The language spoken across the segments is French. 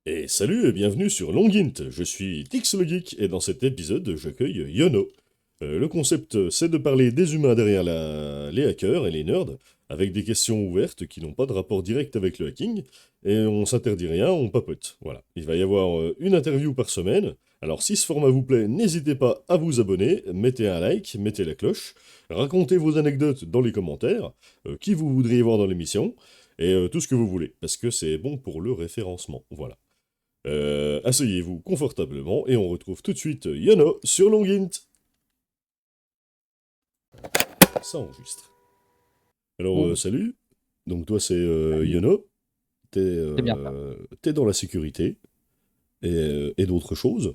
Et salut et bienvenue sur Longint, je suis Tix le Geek et dans cet épisode j'accueille Yono. Le concept c'est de parler des humains derrière les hackers et les nerds, avec des questions ouvertes qui n'ont pas de rapport direct avec le hacking, et on s'interdit rien, on papote. Voilà, il va y avoir une interview par semaine, alors si ce format vous plaît, n'hésitez pas à vous abonner, mettez un like, mettez la cloche, racontez vos anecdotes dans les commentaires, qui vous voudriez voir dans l'émission, et tout ce que vous voulez, parce que c'est bon pour le référencement, voilà. Asseyez-vous confortablement et on retrouve tout de suite Yono sur Longint. Ça enregistre. Alors, Oh, salut. Donc, toi, c'est salut. Yono. T'es C'est bien ça. t'es dans la sécurité et d'autres choses.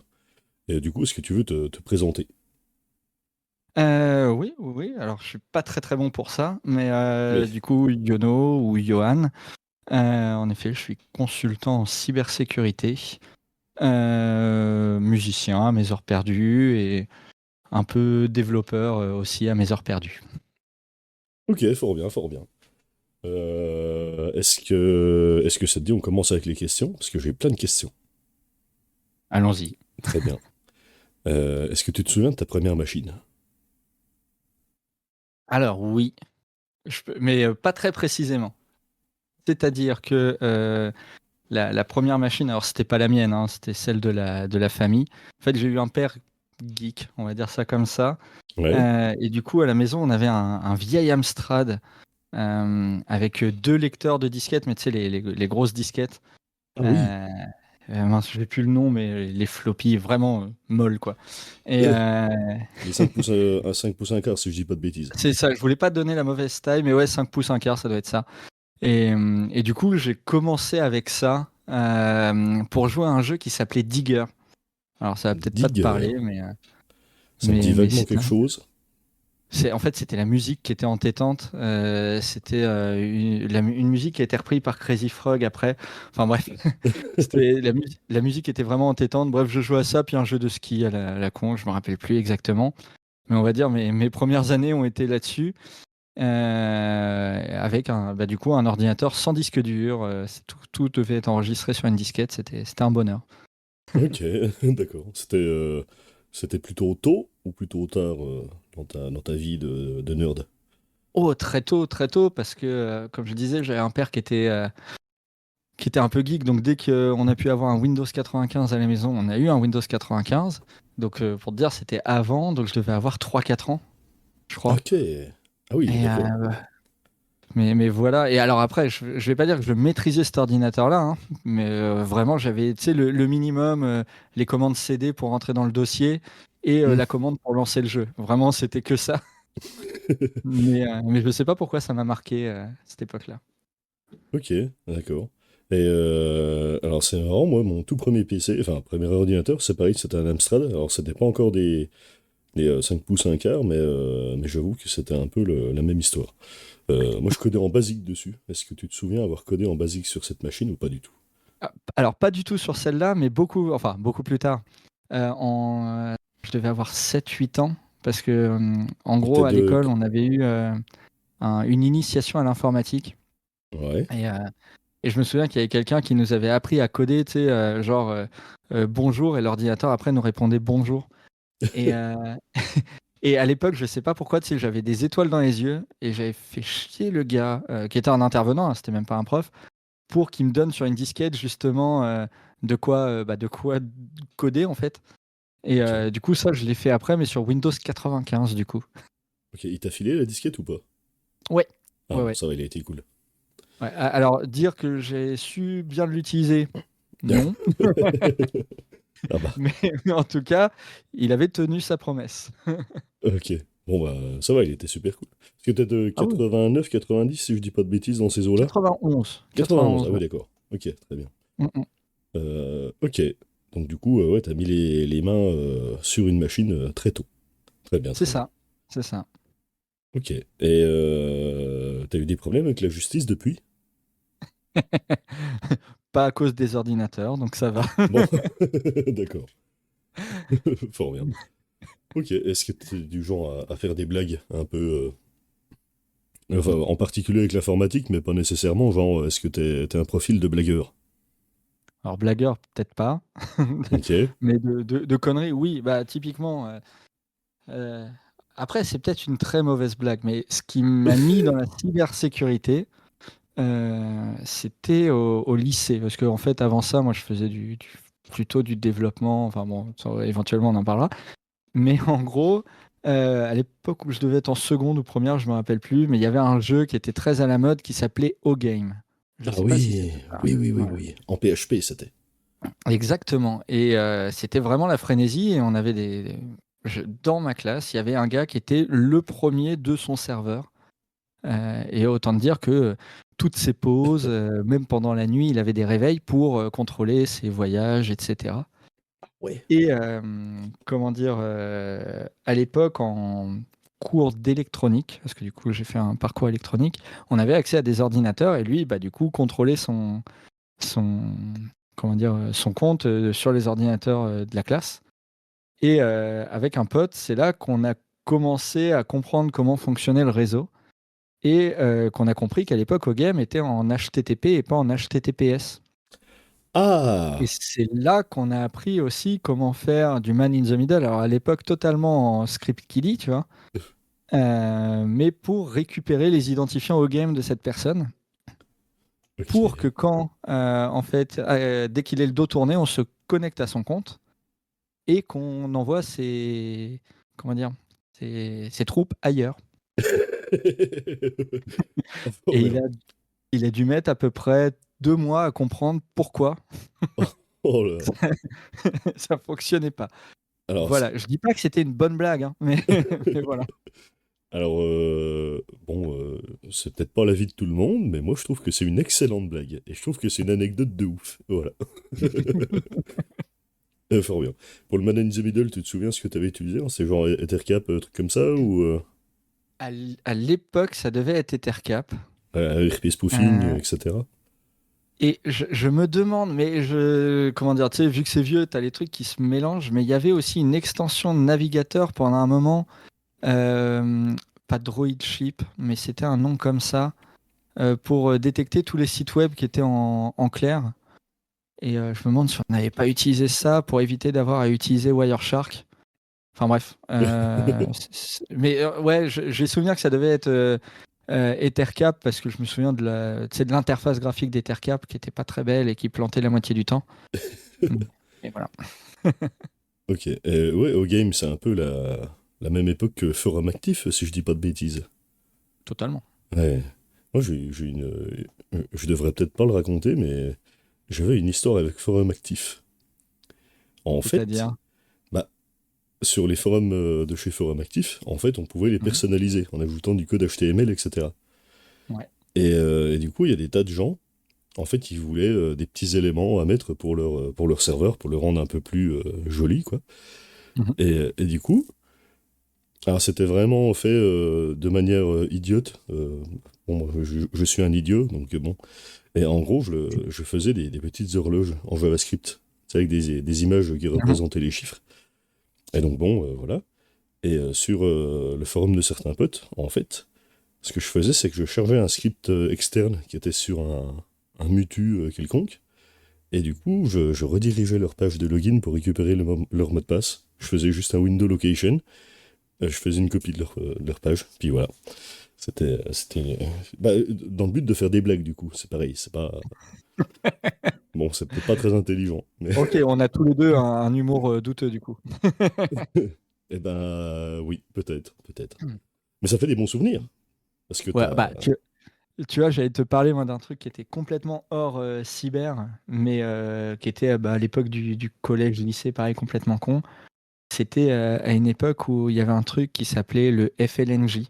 Et du coup, est-ce que tu veux te présenter? Oui, oui, oui, alors je suis pas très, très bon pour ça, mais Oui. du coup, Yono ou Johan, en effet, je suis consultant en cybersécurité, musicien à mes heures perdues et un peu développeur, aussi à mes heures perdues. Ok, fort bien, fort bien. Est-ce que ça te dit, on commence avec les questions? Parce que j'ai plein de questions. Allons-y. Très bien. Est-ce que tu te souviens de ta première machine? Alors oui, mais pas très précisément. C'est-à-dire que, la 1re machine, alors c'était pas la mienne, hein, c'était celle de la famille. En fait, j'ai eu un père geek, on va dire ça comme ça. Ouais. Et du coup, à la maison, on avait un vieil Amstrad avec 2 lecteurs de disquettes, mais tu sais, les grosses disquettes. Ah oui. Euh, Mince, je n'ai plus le nom, mais les floppies vraiment molles, quoi. Et Les 5 pouces à 5 pouces un quart, si je dis pas de bêtises. c'est ça, je voulais pas te donner la mauvaise taille, mais ouais, 5 pouces, un quart, ça doit être ça. Et du coup, j'ai commencé avec ça pour jouer à un jeu qui s'appelait Digger. Alors, ça va peut-être pas te Digger. parler, mais, Ça me dit vaguement c'est quelque chose. en fait, c'était la musique qui était entêtante. C'était une musique qui a été reprise par Crazy Frog après. Enfin bref, la musique était vraiment entêtante. Bref, je jouais à ça, puis un jeu de ski à la con, je me rappelle plus exactement. Mais on va dire mes premières années ont été là-dessus, avec du coup un ordinateur sans disque dur. Tout devait être enregistré sur une disquette. C'était un bonheur. Ok, d'accord. C'était plutôt tôt ou plutôt tard dans ta vie de nerd? Oh, très tôt, parce que, comme je disais, j'avais un père qui était un peu geek, donc dès qu'on a pu avoir un Windows 95 à la maison, on a eu un Windows 95. Donc pour te dire, c'était avant, donc je devais avoir 3 4 ans, je crois. Ok. Ah oui, Et, d'accord. mais voilà, et alors après, je vais pas dire que je maîtrisais cet ordinateur-là, hein, mais vraiment, j'avais, tu sais, le minimum, les commandes CD pour rentrer dans le dossier, et Hmm. la commande pour lancer le jeu. Vraiment, c'était que ça. Mais je sais pas pourquoi ça m'a marqué, cette époque-là. Ok, d'accord. Et alors c'est marrant, moi, mon tout premier PC, enfin, premier ordinateur, c'est pareil, c'était un Amstrad. Alors c'était pas encore des 5 pouces un quart, mais j'avoue que c'était un peu la même histoire. Moi, je codais en BASIC dessus. Est-ce que tu te souviens avoir codé en BASIC sur cette machine ou pas du tout? Alors pas du tout sur celle-là, mais beaucoup, enfin beaucoup plus tard. Je devais avoir 7 8 ans, parce que, en T'es gros, à de... l'école, on avait eu une initiation à l'informatique. Ouais. Et, et je me souviens qu'il y avait quelqu'un qui nous avait appris à coder, tu sais, genre bonjour, et l'ordinateur après nous répondait bonjour. Et, et à l'époque, je sais pas pourquoi, tu sais, j'avais des étoiles dans les yeux, et j'avais fait chier le gars qui était un intervenant, hein, c'était même pas un prof, pour qu'il me donne sur une disquette justement de quoi coder en fait. Et Ok. du coup, ça, je l'ai fait après, mais sur Windows 95 du coup. Ok, il t'a filé la disquette ou pas? Ouais, Ah ouais, bon, ouais. ça va, il a été cool. Ouais, alors, dire que j'ai su bien l'utiliser, non, Ah bah, mais, mais en tout cas, il avait tenu sa promesse. ok. Bon bah, ça va, il était super cool. Parce que t'es de Ah oui, 89, 90, si je dis pas de bêtises, dans ces eaux-là? 91, 91, ah 91, ouais, ouais. d'accord. Ok, très bien. Mm, mm. Ok. Donc du coup, ouais, t'as mis les mains sur une machine très tôt. Très bien, C'est très bien. ça, c'est ça. Ok. Et t'as eu des problèmes avec la justice depuis? Pas à cause des ordinateurs, donc ça va. Bon, d'accord. Fort bien. Ok. Est-ce que t'es du genre à faire des blagues un peu... enfin, en particulier avec l'informatique, mais pas nécessairement, genre, est-ce que t'es un profil de blagueur? Alors blagueur, peut-être pas, Ok. mais de conneries, oui. Bah typiquement. Euh, Après, c'est peut-être une très mauvaise blague, mais ce qui m'a mis dans la cybersécurité, c'était au lycée. Parce qu'en fait, avant ça, moi, je faisais plutôt du développement. Enfin bon, éventuellement, on en parlera. Mais en gros, à l'époque où je devais être en seconde ou première, je me rappelle plus, mais il y avait un jeu qui était très à la mode qui s'appelait O-Game. Je Ah sais pas si ça oui, te parle. oui, oui, oui, Voilà. oui. En PHP, c'était. Exactement. Et c'était vraiment la frénésie. Et on avait dans ma classe, il y avait un gars qui était le premier de son serveur. Et autant te dire que toutes ses pauses, même pendant la nuit, il avait des réveils pour contrôler ses voyages, etc. Ouais. Et comment dire, à l'époque, en cours d'électronique, parce que du coup j'ai fait un parcours électronique, on avait accès à des ordinateurs et lui, bah, du coup, contrôlait son, comment dire, son compte sur les ordinateurs de la classe. Et avec un pote, c'est là qu'on a commencé à comprendre comment fonctionnait le réseau et qu'on a compris qu'à l'époque, OGame était en HTTP et pas en HTTPS. Et Ah! c'est là qu'on a appris aussi comment faire du man in the middle. Alors à l'époque, totalement en script kiddie, tu vois, mais pour récupérer les identifiants OGame de cette personne, pour que Ok. quand, en fait, dès qu'il est le dos tourné, on se connecte à son compte et qu'on envoie comment dire, ses troupes ailleurs. Ah, Et formidable. il a dû mettre à peu près 2 mois à comprendre pourquoi Oh là. ça fonctionnait pas. Alors, Voilà, je dis pas que c'était une bonne blague, hein, mais, mais voilà. alors bon, c'est peut-être pas l'avis de tout le monde, mais moi je trouve que c'est une excellente blague. Et je trouve que c'est une anecdote de ouf. Voilà. Fort bien. Pour le Man in the Middle, tu te souviens ce que tu avais utilisé, hein? C'est genre Ethercap, truc comme ça, ou À l'époque, ça devait être Ethercap. RP spoofing, Euh, etc. et je me demande, mais comment dire, tu sais, vu que c'est vieux, tu as les trucs qui se mélangent, mais il y avait aussi une extension de navigateur pendant un moment, euh, pas DroidShip, mais c'était un nom comme ça, pour détecter tous les sites web qui étaient en clair. Et je me demande si on n'avait pas utilisé ça pour éviter d'avoir à utiliser Wireshark. Enfin bref. Mais ouais, j'ai souvenir que ça devait être Ethercap parce que je me souviens tu sais, de l'interface graphique d'Ethercap qui était pas très belle et qui plantait la moitié du temps. Mm. Et voilà. Ok. Ouais, au game, c'est un peu la même époque que Forum Actif, si je dis pas de bêtises. Totalement. Ouais. Moi, j'ai une. Je devrais peut-être pas le raconter, mais j'avais une histoire avec Forum Actif. En fait, C'est-à-dire. bah, sur les forums de chez Forum Actif, en fait, on pouvait les Mhm. personnaliser en ajoutant du code HTML, etc. Ouais. Et du coup, il y a des tas de gens, en fait, ils voulaient des petits éléments à mettre pour leur serveur, pour le rendre un peu plus joli, quoi. Mhm. Et du coup, alors c'était vraiment fait de manière idiote. Bon, moi, je suis un idiot, donc bon. Et en gros, je faisais des petites horloges en JavaScript, c'est avec des images qui Mhm. représentaient les chiffres. Et donc bon, voilà. Et sur le forum de certains potes, en fait, ce que je faisais, c'est que je chargeais un script externe qui était sur un mutu quelconque. Et du coup, je redirigeais leur page de login pour récupérer leur mot de passe. Je faisais juste un window location. Je faisais une copie de leur page. Puis voilà. Bah, dans le but de faire des blagues, du coup. C'est pareil. C'est pas. Bon, c'est peut-être pas très intelligent. Mais. Ok, on a tous les deux un humour douteux du coup. Eh ben, oui, peut-être. Peut-être. Mais ça fait des bons souvenirs. Parce que Ouais, t'as. bah tu vois, j'allais te parler moi d'un truc qui était complètement hors cyber, mais qui était bah, à l'époque du collège, lycée, pareil, complètement con. C'était à une époque où il y avait un truc qui s'appelait le FLNJ,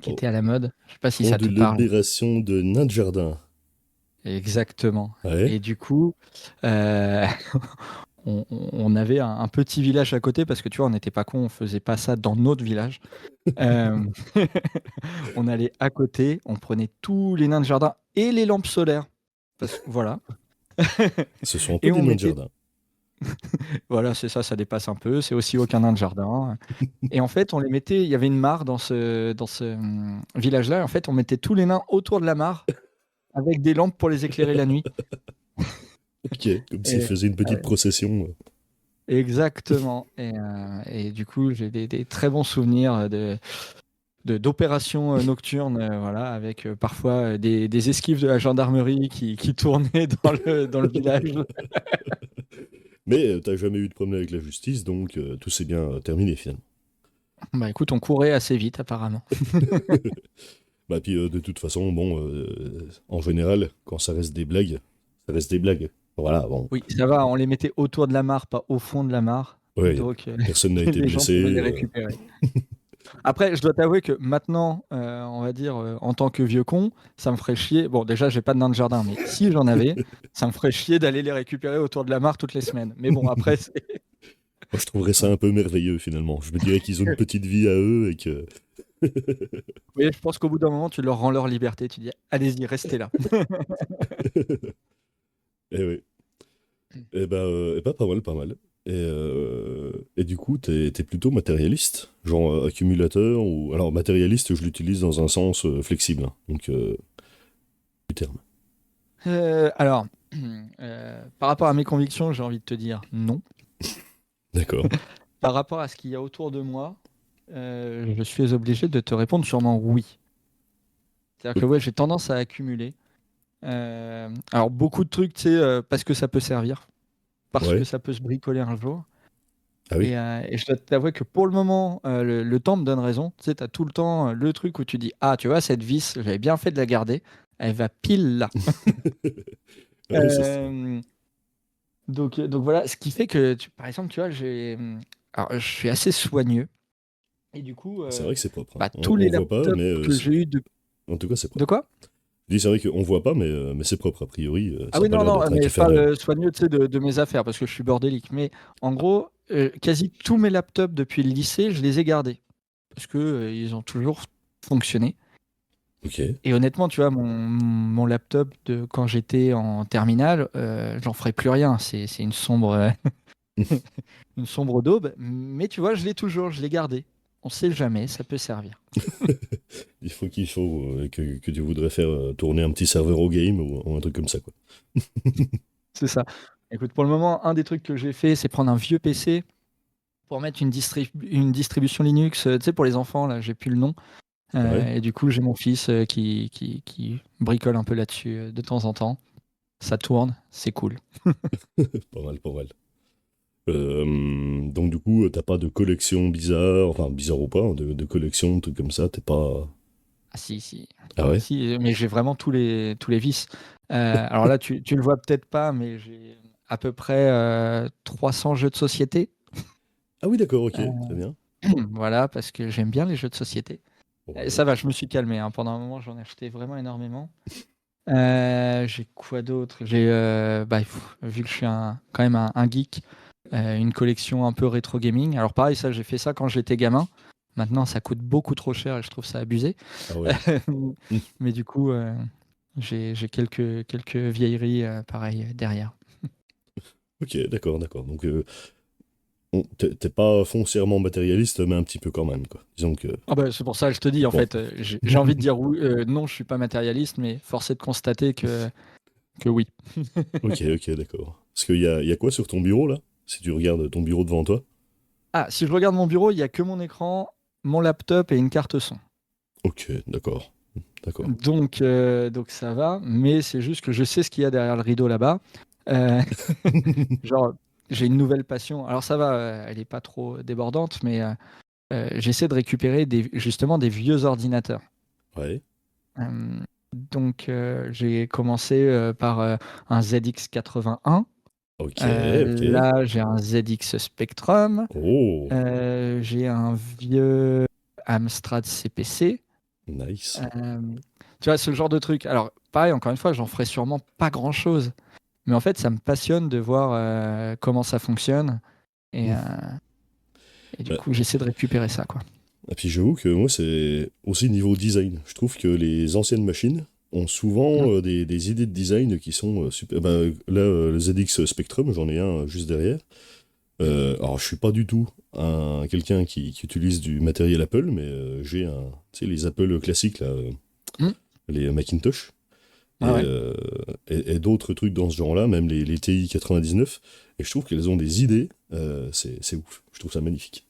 qui Oh, était à la mode. Je sais pas si Front ça de te parle. libération de nains de jardin. Exactement. Ouais. Et du coup, euh, on avait un petit village à côté parce que tu vois, on n'était pas con, on faisait pas ça dans notre village. Euh, on allait à côté, on prenait tous les nains de jardin et les lampes solaires. Voilà. Ce sont un peu Et des on nains de mettait, jardin. voilà, c'est ça, ça dépasse un peu. C'est aussi aucun nain de jardin. Et en fait, on les mettait, il y avait une mare dans ce village-là. Et en fait, on mettait tous les nains autour de la mare avec des lampes pour les éclairer la nuit. Ok, comme s'il Et, faisait une petite procession. exactement. Et du coup, j'ai des très bons souvenirs d'opérations nocturnes, voilà, avec parfois des esquives de la gendarmerie qui tournaient dans le village. Mais t'as jamais eu de problème avec la justice, donc tout s'est bien terminé finalement. Bah écoute, on courait assez vite apparemment. Bah puis de toute façon, bon, en général, quand ça reste des blagues, ça reste des blagues. Voilà, bon. Oui, ça va, on les mettait autour de la mare, pas au fond de la mare. Ouais, Donc personne n'a été les gens blessé. pouvaient les récupérer. Après, je dois t'avouer que maintenant, on va dire, en tant que vieux con, ça me ferait chier. Bon, déjà, j'ai pas de nain de jardin, mais si j'en avais, ça me ferait chier d'aller les récupérer autour de la mare toutes les semaines. Mais bon, après, Moi, je trouverais ça un peu merveilleux finalement. Je me dirais qu'ils ont une petite vie à eux et que. oui, je pense qu'au bout d'un moment, tu leur rends leur liberté. Tu dis, allez-y, restez là. Eh oui. Eh ben, pas mal, pas mal. Et du coup, t'es plutôt matérialiste, genre accumulateur ou alors matérialiste, je l'utilise dans un sens flexible, hein, donc du terme. Alors, par rapport à mes convictions, j'ai envie de te dire non. D'accord. Par rapport à ce qu'il y a autour de moi, je suis obligé de te répondre sûrement oui. C'est-à-dire que ouais, j'ai tendance à accumuler. Alors beaucoup de trucs, tu sais, parce que ça peut servir, parce que Ouais. ça peut se bricoler un jour. Ah Et, oui. euh, et je dois t'avouer que pour le moment, le temps me donne raison. Tu sais, tu as tout le temps le truc où tu dis, ah, tu vois, cette vis, j'avais bien fait de la garder. Elle va pile là. Ouais, c'est ça. Euh, donc voilà, ce qui fait que, par exemple, tu vois, alors, je suis assez soigneux. Et du coup, C'est vrai que c'est propre, hein. bah, tous On les voit pas, laptops mais que j'ai eu en tout cas, c'est De propre. quoi? Je dis, c'est vrai qu'on voit pas, mais c'est propre. A priori, Ah ça a oui, pas non, l'air non, d'être un mais je café à neige. parle soigneux, tu sais, de mes affaires, parce que je suis bordélique. Mais en gros, quasi tous mes laptops depuis le lycée, je les ai gardés. Parce que ils ont toujours fonctionné. Ok. Et honnêtement, tu vois, mon laptop de quand j'étais en terminale, j'en ferai plus rien. C'est une sombre daube. Mais tu vois, je l'ai toujours, je l'ai gardé. On sait jamais, ça peut servir. Il faut que tu voudrais faire tourner un petit serveur au game ou un truc comme ça, quoi. C'est ça. Écoute, pour le moment, un des trucs que j'ai fait, c'est prendre un vieux PC pour mettre une distribution Linux, tu sais, pour les enfants, là, j'ai plus le nom. Ouais. Et du coup, j'ai mon fils qui bricole un peu là-dessus de temps en temps. Ça tourne, c'est cool. Pas mal, pas mal. Donc du coup, t'as pas de collection bizarre, enfin bizarre ou pas, hein, de collection, trucs comme ça, t'es pas. Ah si, si. Ah ouais? Si, mais j'ai vraiment tous les vices. Alors là, tu le vois peut-être pas, mais j'ai à peu près 300 jeux de société. Ah oui, d'accord, ok, Euh, très bien. voilà, parce que j'aime bien les jeux de société. Et Ouais. ça va, je me suis calmé, hein. Pendant un moment, j'en ai acheté vraiment énormément. J'ai quoi d'autre? Vu que je suis quand même un geek, une collection un peu rétro gaming. Alors pareil, ça j'ai fait ça quand j'étais gamin. Maintenant, ça coûte beaucoup trop cher et je trouve ça abusé. Ah ouais. Hmm. Mais du coup, j'ai quelques vieilleries pareil derrière. Ok, d'accord, d'accord. Donc t'es pas foncièrement matérialiste, mais un petit peu quand même, quoi. Disons que. Ah bah, c'est pour ça que je te dis, en Bon. fait, j'ai envie de dire oui, non, je suis pas matérialiste, mais force est de constater que oui. Ok, ok, d'accord. Parce qu'il y a quoi sur ton bureau, là? Si tu regardes ton bureau devant toi. Ah, si je regarde mon bureau, il y a que mon écran, mon laptop et une carte son. Ok, d'accord. D'accord. Donc ça va, mais c'est juste que je sais ce qu'il y a derrière le rideau là-bas. Euh, genre, j'ai une nouvelle passion. Alors ça va, elle n'est pas trop débordante, mais j'essaie de récupérer justement des vieux ordinateurs. Ouais. Euh, j'ai commencé par un ZX81. Ok, ok. Là, j'ai un ZX Spectrum. Oh, J'ai un vieux Amstrad CPC. nice. Euh, Tu vois, ce genre de truc. Alors, pareil, encore une fois, j'en ferai sûrement pas grand-chose. Mais en fait, ça me passionne de voir comment ça fonctionne. Et, Hmm. euh, et du Bah, coup, j'essaie de récupérer ça, quoi. et puis j'avoue que moi, c'est aussi niveau design. Je trouve que les anciennes machines ont souvent Mm. des idées de design qui sont super. Bah, là, le ZX Spectrum, j'en ai un juste derrière. Alors, je suis pas du tout quelqu'un qui utilise du matériel Apple, mais j'ai tu sais, les Apple classiques, là, Mm. les Macintosh. et, Ah ouais. euh, et d'autres trucs dans ce genre-là, même les TI 99. Et je trouve qu'elles ont des idées, c'est ouf. Je trouve ça magnifique.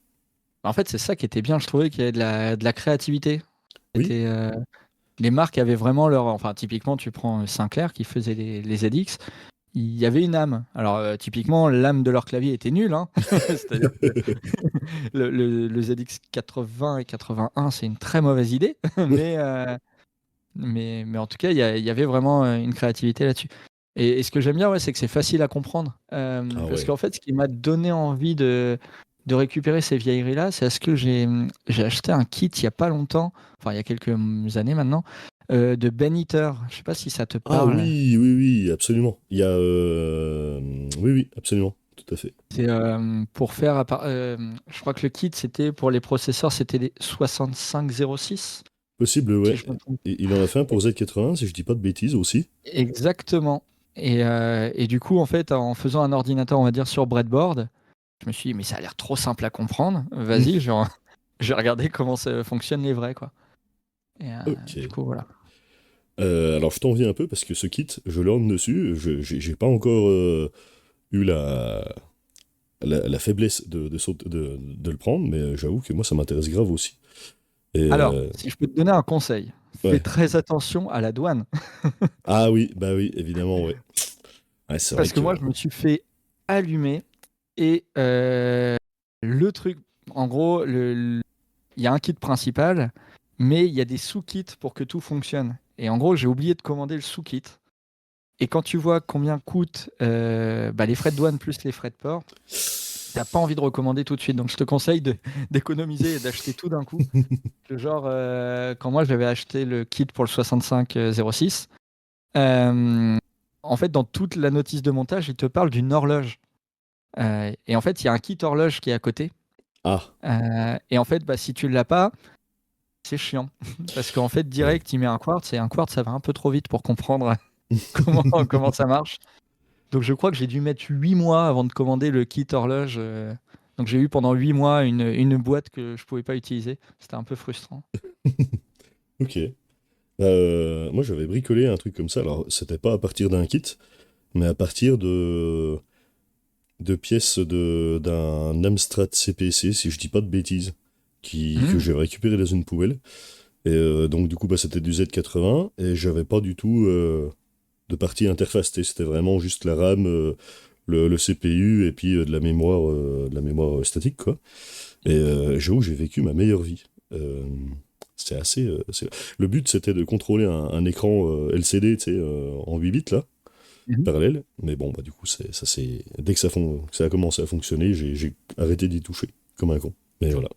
En fait, c'est ça qui était bien, je trouvais qu'il y avait de la créativité. Oui, C'était, les marques avaient vraiment leur. Enfin, typiquement, tu prends Sinclair qui faisait les ZX, il y avait une âme. Alors, typiquement, l'âme de leur clavier était nulle, hein. C'est-à-dire que le ZX 80 et 81, c'est une très mauvaise idée, oui. mais en tout cas, il y avait vraiment une créativité là-dessus. Et ce que j'aime bien, ouais, c'est que c'est facile à comprendre. Ah Parce ouais. qu'en fait, ce qui m'a donné envie de récupérer ces vieilleries-là, c'est parce que j'ai acheté un kit il n'y a pas longtemps, enfin il y a quelques années maintenant, de Ben Eater. Je sais pas si ça te Ah parle. oui, oui, oui, absolument. Il y a... Oui, oui, absolument, tout à fait. C'est pour faire, je crois que le kit, c'était pour les processeurs, c'était les 6506, Possible, si ouais. je me trompe. Il en a fait un pour Z80, si je dis pas de bêtises aussi. Exactement. Et du coup, en fait, en faisant un ordinateur, on va dire, sur breadboard, je me suis dit, mais ça a l'air trop simple à comprendre. Hmm, Vas-y, genre, je vais regarder comment ça fonctionne les vrais, quoi. Et du ok. coup, voilà. Alors je t'en viens un peu parce que ce kit, je l'orne dessus. J'ai pas encore eu la faiblesse de le prendre, mais j'avoue que moi ça m'intéresse grave aussi. Et Alors, si je peux te donner un conseil, fais ouais. très attention à la douane. Ah oui, bah oui, évidemment, ouais. Ouais, c'est vrai Parce que moi, que. je me suis fait allumer. Et le truc, en gros, il y a un kit principal, mais il y a des sous-kits pour que tout fonctionne. Et en gros, j'ai oublié de commander le sous-kit. Et quand tu vois combien coûtent les frais de douane plus les frais de port, t'as pas envie de recommander tout de suite. Donc je te conseille d'économiser et d'acheter tout d'un coup. Le genre, quand moi j'avais acheté le kit pour le 6506, euh, en fait dans toute la notice de montage, il te parle d'une horloge. Et en fait, il y a un kit horloge qui est à côté. Ah, Et en fait, si tu l'as pas, c'est chiant. Parce qu'en fait, ouais. direct, il met un quartz, et un quartz, ça va un peu trop vite pour comprendre comment ça marche. Donc je crois que j'ai dû mettre 8 mois avant de commander le kit horloge. Donc j'ai eu pendant 8 mois une boîte que je pouvais pas utiliser. C'était un peu frustrant. Ok. Moi j'avais bricolé un truc comme ça. Alors c'était pas à partir d'un kit, mais à partir de pièces d'un Amstrad CPC, si je dis pas de bêtises, que Hmm. j'ai récupéré dans une poubelle. Et donc du coup bah, c'était du Z80 et j'avais pas du tout de partie interface. C'était vraiment juste la RAM, le CPU et puis de la mémoire statique quoi. Et j'avoue que j'ai vécu ma meilleure vie. Euh, c'est assez. Le but c'était de contrôler un écran LCD, tu sais, en 8 bits là, Mhm. parallèle. Mais bon bah du coup dès que que ça a commencé à fonctionner, j'ai arrêté d'y toucher comme un con. Mais voilà.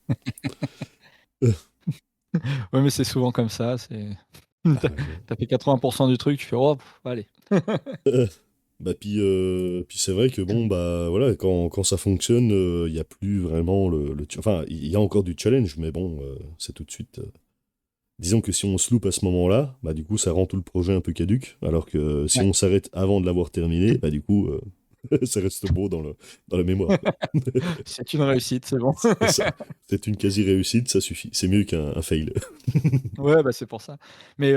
Ouais, mais c'est souvent comme ça. Ah T'as ouais. t'as fait 80% du truc, tu fais oh, allez. Bah puis c'est vrai que bon bah voilà quand ça fonctionne il y a plus vraiment enfin il y a encore du challenge mais bon c'est tout de suite disons que si on se loupe à ce moment-là bah du coup ça rend tout le projet un peu caduque alors que si Ouais. on s'arrête avant de l'avoir terminé bah du coup ça reste beau dans la mémoire quoi. C'est une réussite, c'est bon. C'est ça. C'est une quasi-réussite, ça suffit. C'est mieux qu'un fail. Ouais, c'est pour ça. Mais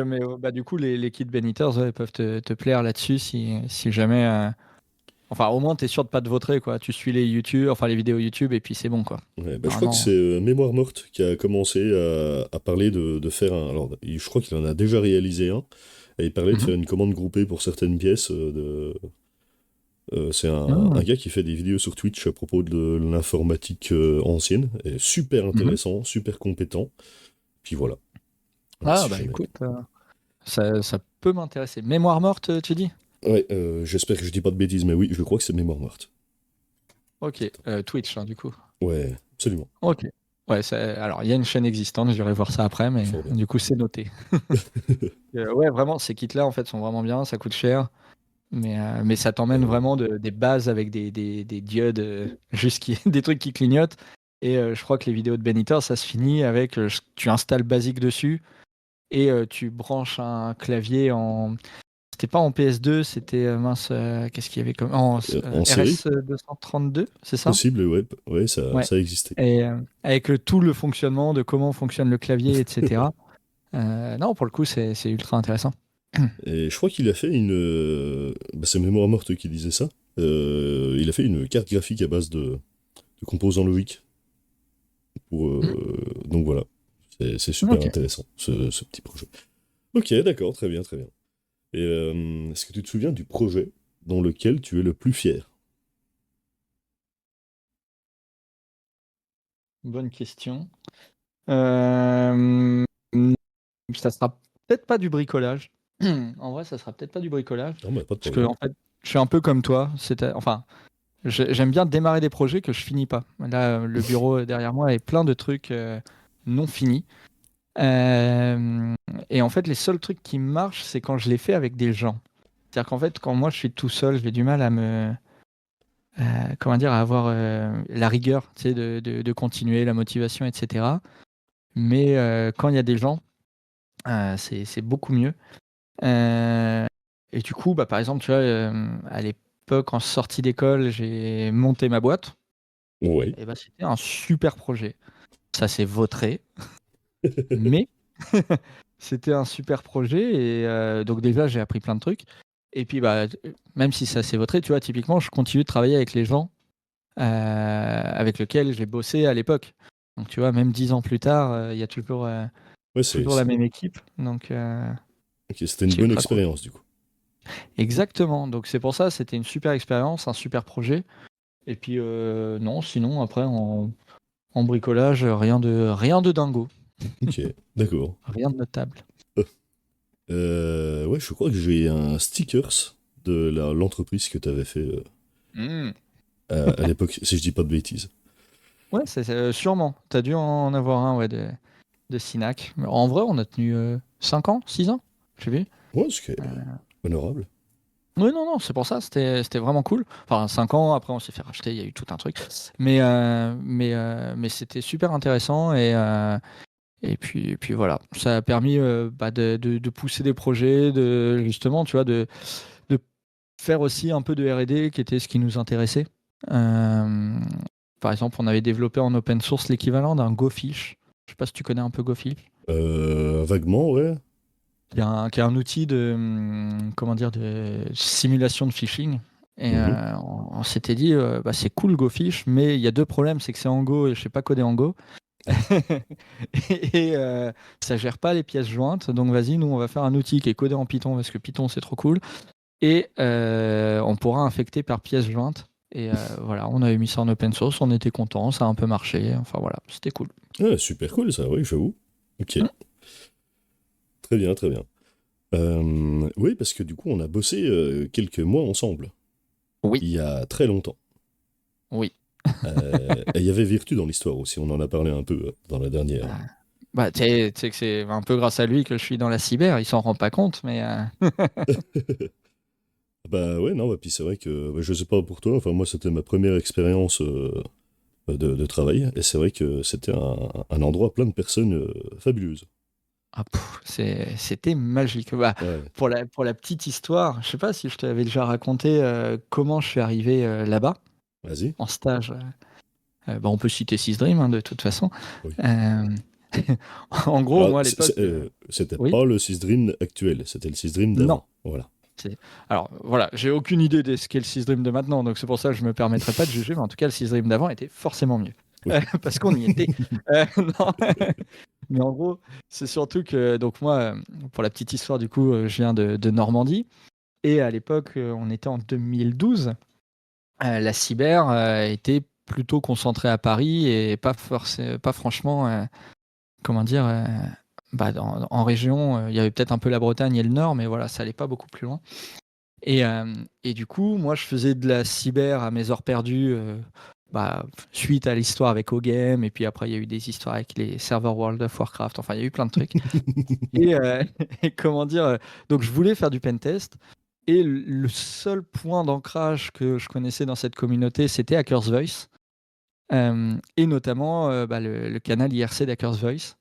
du coup, les kits Beniters, ouais, peuvent te plaire là-dessus si jamais. Enfin, au moins, t'es sûr de pas te vautrer, quoi. Tu suis les YouTube, enfin les vidéos YouTube, et puis c'est bon, quoi. Ouais, bah, je crois que Normalement. c'est Mémoire Morte qui a commencé à parler de faire un. Alors, je crois qu'il en a déjà réalisé un. Et il parlait de Mhm. faire une commande groupée pour certaines pièces. C'est un Mhm. gars qui fait des vidéos sur Twitch à propos de l'informatique ancienne. Et super Mhm. intéressant, super compétent. Puis voilà. Voilà, Ah, si jamais. écoute, ça peut m'intéresser. Mémoire morte, tu dis? Ouais, j'espère que je dis pas de bêtises, mais oui, je crois que c'est Mémoire Morte. Ok, Twitch, hein, du coup. Ouais, absolument. Ok. Ouais, alors il y a une chaîne existante, j'irai voir ça après, mais Fort bien. du coup, c'est noté. Ouais, vraiment, ces kits-là, en fait, sont vraiment bien, ça coûte cher, mais ça Eh t'emmène oui. vraiment des bases avec des diodes, juste des trucs qui clignotent. Et je crois que les vidéos de Beniter, ça se finit avec, tu installes Basic dessus, et tu branches un clavier en. C'était pas en PS2, c'était mince, qu'est-ce qu'il y avait comme. En En série? RS 232, c'est ça? Possible, ouais, ouais, Ouais. ça existait. Et avec tout le fonctionnement de comment fonctionne le clavier, etc. Non, pour le coup, c'est ultra intéressant. Et je crois qu'il a fait une... c'est Mémoire Morte qui disait ça. Il a fait une carte graphique à base de composants logiques. Mm. Donc voilà, c'est super Ok. intéressant, ce petit projet. Ok, d'accord, très bien, très bien. Et est-ce que tu te souviens du projet dans lequel tu es le plus fier? Bonne question. Euh, Ça sera peut-être pas du bricolage. En vrai, ça sera peut-être pas du bricolage. Non, bah, pas de Parce que, problème. en fait, je suis un peu comme toi. Enfin, j'aime bien démarrer des projets que je finis pas. Là, le bureau derrière moi est plein de trucs non finis. Euh, et en fait, les seuls trucs qui marchent, c'est quand je les fais avec des gens. C'est-à-dire qu'en fait, quand moi je suis tout seul, j'ai du mal à comment dire, à avoir la rigueur, tu sais, de continuer, la motivation, etc. Mais quand il y a des gens, c'est beaucoup mieux. Euh, et du coup, bah, par exemple, tu vois, à l'époque, en sortie d'école, j'ai monté ma boîte. Ouais. Et bah, c'était un super projet. Ça s'est vautré, mais c'était un super projet. Et donc déjà, j'ai appris plein de trucs. Et puis, bah, même si ça s'est vautré, tu vois, typiquement, je continue de travailler avec les gens avec lesquels j'ai bossé à l'époque. Donc, tu vois, même 10 ans plus tard, il y a Ouais, toujours la même équipe. Donc, ok, c'était une c'est bonne ultra cool. expérience, du coup. Exactement. Donc, c'est pour ça, c'était une super expérience, un super projet. Et puis, non, sinon, après, en bricolage, rien de dingo. Ok, d'accord. Rien de notable. Ouais, je crois que j'ai un stickers de l'entreprise que tu avais fait Hmm. à l'époque, si je dis pas de bêtises. Ouais, sûrement. T'as dû en avoir un, ouais, de Sinac. Mais en vrai, on a tenu 5 ans, 6 ans, j'ai vu. Ouais, ce qui est honorable. Oui, non, non, c'est pour ça, c'était vraiment cool. Enfin, 5 ans, après on s'est fait racheter, il y a eu tout un truc. Mais c'était super intéressant et puis voilà. Ça a permis bah, de pousser des projets, justement, tu vois, de faire aussi un peu de R&D qui était ce qui nous intéressait. Euh, Par exemple, on avait développé en open source l'équivalent d'un GoFish. Je sais pas si tu connais un peu GoFish. Vaguement, ouais. Qui est un outil comment dire, de simulation de phishing. Et Mhm. on s'était dit, bah, c'est cool GoFish, mais il y a deux problèmes, c'est que c'est en Go et je sais pas coder en Go. Et ça gère pas les pièces jointes. Donc vas-y, nous on va faire un outil qui est codé en Python parce que Python c'est trop cool. Et on pourra infecter par pièce jointe. Et voilà, on avait mis ça en open source, on était content, ça a un peu marché. Enfin voilà, c'était cool. Ah, super cool ça, oui, j'avoue. Ok, Mm. très bien, très bien. Oui, parce que du coup, on a bossé quelques mois ensemble, Oui, il y a très longtemps. oui. Et il y avait Virtu dans l'histoire aussi, on en a parlé un peu dans la dernière. Bah, tu sais que c'est un peu grâce à lui que je suis dans la cyber, il s'en rend pas compte, mais Bah ouais, non, bah, puis c'est vrai que bah, je sais pas pour toi, enfin moi c'était ma première expérience de travail, et c'est vrai que c'était un endroit plein de personnes fabuleuses. c'était magique. Bah, Ouais, pour la petite histoire, je sais pas si je t'avais déjà raconté comment je suis arrivé là-bas, vas-y. en stage. Bah, on peut citer Sysdream, hein, de toute façon. Oui. Euh, En gros, Alors, moi à l'époque, c'était oui, pas le Sysdream actuel, c'était le Sysdream non. d'avant. Voilà. Alors voilà, j'ai aucune idée de ce qu'est le Sysdream de maintenant, donc c'est pour ça que je me permettrai pas de juger, mais en tout cas, le Sysdream d'avant était forcément mieux. Oui. Parce qu'on y était. Non. Mais en gros, c'est surtout que, donc moi, pour la petite histoire, du coup, je viens de Normandie. Et à l'époque, on était en 2012. La cyber était plutôt concentrée à Paris et pas franchement, comment dire, bah, en région, il y avait peut-être un peu la Bretagne et le Nord, mais voilà, ça allait pas beaucoup plus loin. Et du coup, moi, je faisais de la cyber à mes heures perdues, bah, suite à l'histoire avec OGame, et puis après, il y a eu des histoires avec les serveurs World of Warcraft, enfin, il y a eu plein de trucs. Et, et comment dire, donc je voulais faire du pentest, et le seul point d'ancrage que je connaissais dans cette communauté, c'était Hackers Voice, et notamment bah, le canal IRC d'Hackers Voice.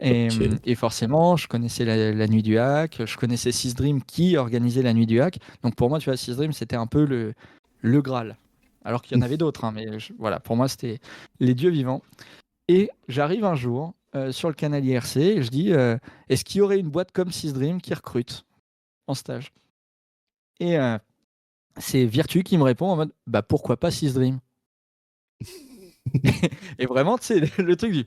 Ok. Et forcément, je connaissais la nuit du hack, je connaissais Sysdream qui organisait la nuit du hack. Donc pour moi, tu vois, Sysdream, c'était un peu le Graal. Alors qu'il y en avait d'autres, hein, mais voilà, pour moi, c'était les dieux vivants. Et j'arrive un jour sur le canal IRC et je dis est-ce qu'il y aurait une boîte comme Sysdream qui recrute? en stage. Et c'est Virtu qui me répond en mode bah pourquoi pas Six Dream. Et vraiment, tu sais, le truc du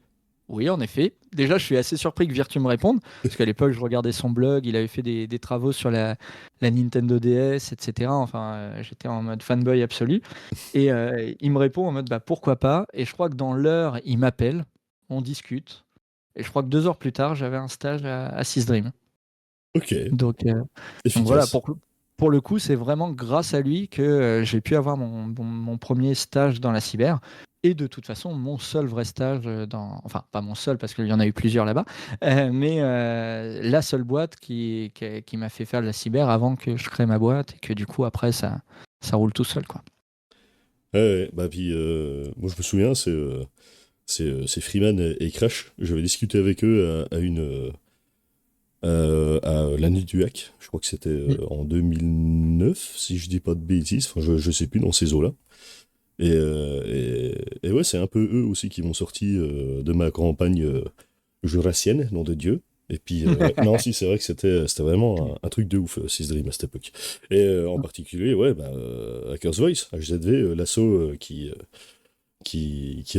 oui, en effet. Déjà, je suis assez surpris que Virtu me réponde, parce qu'à l'époque, je regardais son blog, il avait fait des travaux sur la Nintendo DS, etc. Enfin, j'étais en mode fanboy absolu. Et il me répond en mode bah pourquoi pas. Et je crois que dans l'heure, il m'appelle, on discute. Et je crois que 2 heures plus tard, j'avais un stage à Six Dream. Ok, Donc voilà, efficace. pour le coup, c'est vraiment grâce à lui que j'ai pu avoir mon premier stage dans la cyber. Et de toute façon, mon seul vrai stage enfin, pas mon seul, parce qu'il y en a eu plusieurs là-bas, mais la seule boîte qui m'a fait faire de la cyber avant que je crée ma boîte et que du coup, après, ça roule tout seul, quoi. Ouais, ouais, bah puis, moi je me souviens, c'est Freeman et Crash. J'avais discuté avec eux à la nuit du hack. Je crois que c'était Mm. en 2009, si je dis pas de bêtises. Enfin, je sais plus, dans ces eaux-là. Et ouais, c'est un peu eux aussi qui m'ont sorti de ma campagne jurassienne, nom de Dieu. Et puis, ouais, non, si, c'est vrai que c'était vraiment un truc de ouf, Six Dream à cette époque. Et en particulier, ouais, bah, Hackers Voice, HZV, l'asso qui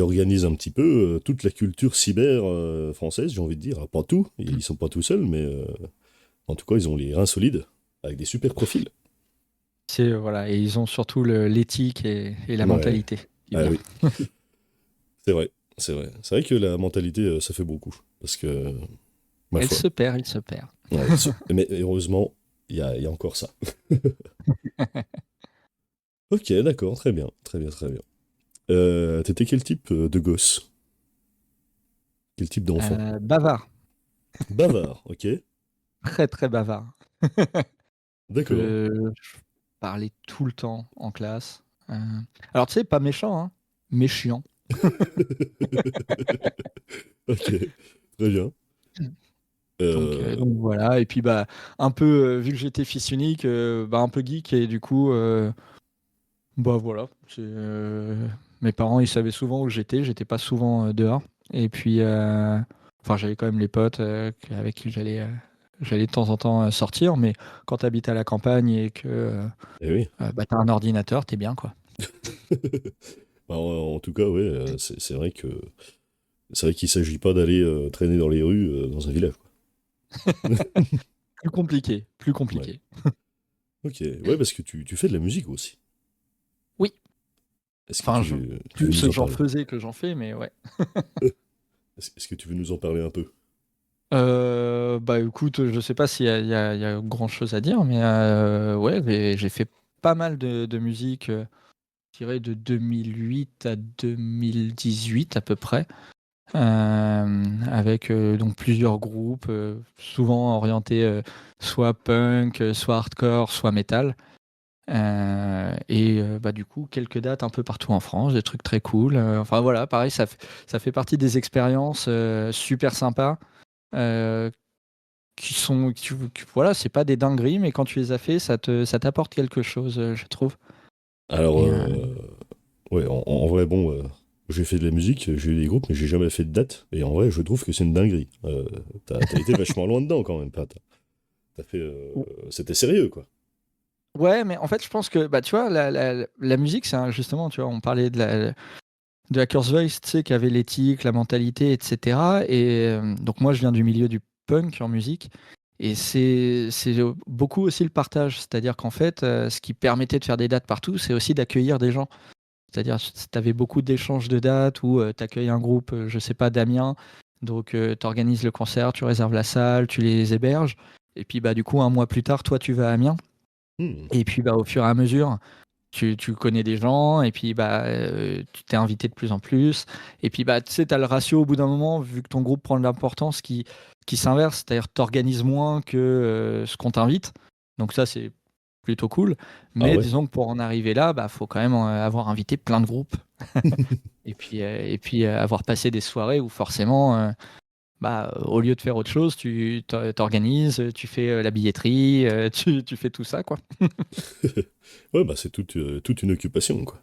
organise un petit peu toute la culture cyber française, j'ai envie de dire. Alors, pas tout, ils sont pas tout seuls, mais en tout cas, ils ont les reins solides, avec des super profils. Voilà, et ils ont surtout l'éthique et la Ouais, mentalité qui est ah bien. oui, c'est vrai, c'est vrai. C'est vrai que la mentalité, ça fait beaucoup. Parce que, ma Elle foi, se perd, il se perd. ouais, mais heureusement, il y a encore ça. Ok, d'accord, très bien, très bien, très bien. T'étais quel type de gosse? Quel type d'enfant? Bavard, Bavard, ok, très très bavard. d'accord. Je parlais tout le temps en classe. Euh, alors, tu sais, pas méchant, hein, mais chiant. Ok, très bien. Euh, Donc voilà, et puis bah, un peu, vu que j'étais fils unique, bah, un peu geek, et du coup, bah voilà. Mes parents, ils savaient souvent où j'étais pas souvent dehors. Et puis, enfin, j'avais quand même les potes avec qui j'allais de temps en temps sortir, mais quand tu habites à la campagne et que eh oui. bah, tu as un ordinateur, t'es bien, quoi. Bah, en tout cas, ouais, c'est vrai que c'est vrai qu'il s'agit pas d'aller traîner dans les rues dans un village, quoi. Plus compliqué, plus Ouais. compliqué. Ok, ouais, parce que tu fais de la musique aussi. Oui, Est-ce que enfin, tu veux nous plus en j'en parler? faisais que j'en fais, mais ouais. Est-ce que tu veux nous en parler un peu? Bah écoute, je sais pas s'il y a, il y a grand chose à dire, mais ouais, j'ai fait pas mal de musique, je dirais de 2008 à 2018 à peu près, avec donc plusieurs groupes, souvent orientés soit punk, soit hardcore, soit metal. Et bah du coup, quelques dates un peu partout en France, des trucs très cool. Enfin voilà, pareil, ça fait partie des expériences super sympas. euh, qui sont voilà, c'est pas des dingueries, mais quand tu les as fait, ça t'apporte quelque chose, je trouve. Alors, Et ouais, en vrai, bon, j'ai fait de la musique, j'ai eu des groupes, mais j'ai jamais fait de date. Et en vrai, je trouve que c'est une dinguerie. T'as été vachement loin dedans quand même, Pat. T'as fait, c'était sérieux, quoi. ouais, mais en fait, je pense que bah tu vois, la musique, c'est justement, tu vois, on parlait de Hackers Voice, tu sais, qui avait l'éthique, la mentalité, etc. Et donc moi, je viens du milieu du punk en musique. Et c'est beaucoup aussi le partage. C'est-à-dire qu'en fait, ce qui permettait de faire des dates partout, c'est aussi d'accueillir des gens. C'est-à-dire, tu avais beaucoup d'échanges de dates où tu accueilles un groupe, je sais pas, d'Amiens. Donc, tu organises le concert, tu réserves la salle, tu les héberges. Et puis, bah, du coup, un mois plus tard, toi, tu vas à Amiens. Hmm. Et puis, bah, au fur et à mesure, tu connais des gens. Et puis, bah, tu t'es invité de plus en plus. Et puis, bah, tu sais, tu as le ratio au bout d'un moment, vu que ton groupe prend de l'importance, qui s'inverse. C'est-à-dire, tu organises moins que ce qu'on t'invite. Donc, ça, c'est plutôt cool. Ah Mais ouais. disons que pour en arriver là, bah, faut quand même avoir invité plein de groupes. Et puis avoir passé des soirées où forcément, bah, au lieu de faire autre chose, tu t'organises, tu fais la billetterie, tu fais tout ça, quoi. Ouais, bah c'est toute une occupation, quoi.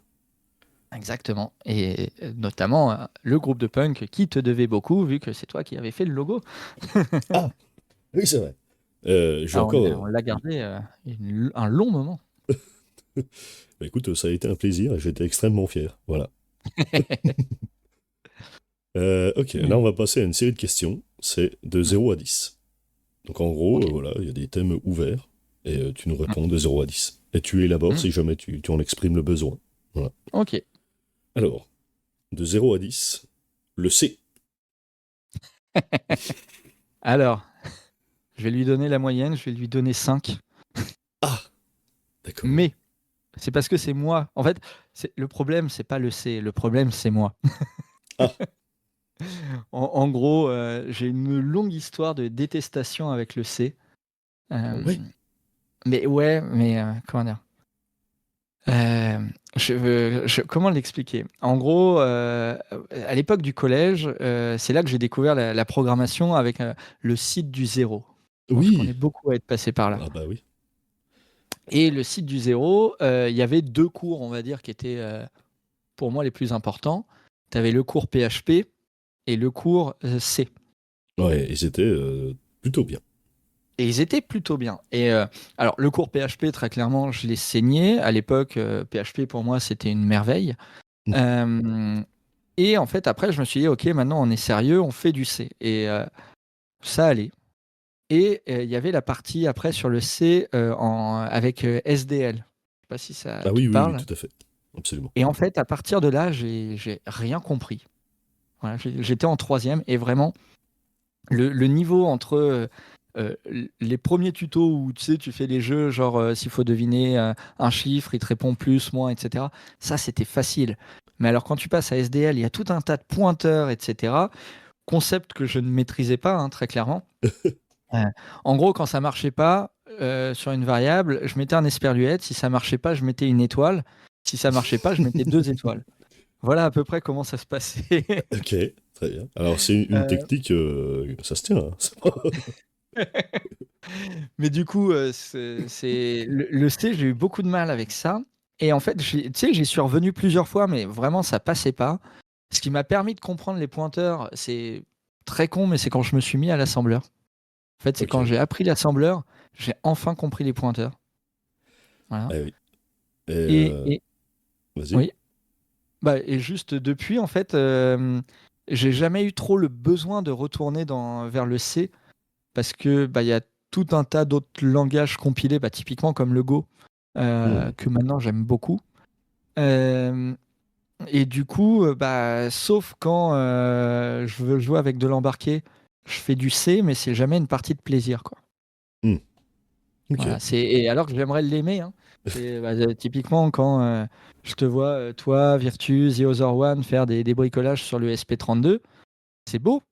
Exactement. Et notamment le groupe de punk qui te devait beaucoup, vu que c'est toi qui avais fait le logo. Ah, oui, c'est vrai. J'ai encore. On l'a gardé un long moment. Bah, écoute, ça a été un plaisir et j'étais extrêmement fier. Voilà. Ok, là on va passer à une série de questions. C'est de 0 à 10. Donc en gros, Ok. voilà, il y a des thèmes ouverts et tu nous réponds de 0 à 10. Et tu élabores si jamais tu en exprimes le besoin. Voilà. Ok. Alors, de 0 à 10, le C. Alors, je vais lui donner la moyenne, je vais lui donner 5. Ah, d'accord. Mais c'est parce que c'est moi. En fait, le problème, c'est pas le C, le problème, c'est moi. Ah. En gros, j'ai une longue histoire de détestation avec le C. Ouais. Mais ouais, mais comment dire comment l'expliquer? En gros, à l'époque du collège, c'est là que j'ai découvert la programmation avec le site du zéro. Je pense qu'on est Oui. beaucoup à être passé par là. Ah bah oui. Et le site du zéro, il y avait deux cours, on va dire, qui étaient pour moi les plus importants. Tu avais le cours PHP et le cours C. Ouais, et c'était plutôt bien. Et ils étaient plutôt bien. Et alors, le cours PHP, très clairement, je l'ai saigné. À l'époque, PHP, pour moi, c'était une merveille. Euh, et en fait, après, je me suis dit, OK, maintenant, on est sérieux, on fait du C. Et ça allait. Et il y avait la partie, après, sur le C avec SDL. Je sais pas si ça Ah te oui, oui, oui, parle. tout à fait. Absolument. Et en fait, à partir de là, j'ai rien compris. Voilà, j'étais en troisième et vraiment, le niveau entre les premiers tutos où tu sais, tu fais les jeux, genre s'il faut deviner un chiffre, il te répond plus, moins, etc. Ça, c'était facile. Mais alors, quand tu passes à SDL, il y a tout un tas de pointeurs, etc. Concept que je ne maîtrisais pas, hein, très clairement. Euh, En gros, quand ça marchait pas sur une variable, je mettais un esperluette. Si ça marchait pas, je mettais une étoile. Si ça marchait pas, je mettais 2 étoiles. Voilà à peu près comment ça se passait. Ok, très bien. Alors c'est une Euh, technique, ça se tient, hein. C'est pas- Mais du coup, le C, j'ai eu beaucoup de mal avec ça. Et en fait, tu sais, j'y suis revenu plusieurs fois, mais vraiment, ça passait pas. Ce qui m'a permis de comprendre les pointeurs, c'est très con, mais c'est quand je me suis mis à l'assembleur. En fait, c'est quand Ok. j'ai appris l'assembleur, j'ai enfin compris les pointeurs. Voilà. Ah oui. Et Et vas-y. oui, bah, et juste depuis, en fait, j'ai jamais eu trop le besoin de retourner vers le C parce que bah, il y a tout un tas d'autres langages compilés, bah, typiquement comme le Go, Hmm. que maintenant j'aime beaucoup. Euh, et du coup, bah, sauf quand je veux jouer avec de l'embarqué, je fais du C, mais c'est jamais une partie de plaisir, quoi. Hmm. Ok. Voilà, et alors que j'aimerais l'aimer, hein. C'est bah, typiquement quand je te vois, toi, Virtus, The Other One, faire des bricolages sur le SP32, c'est beau.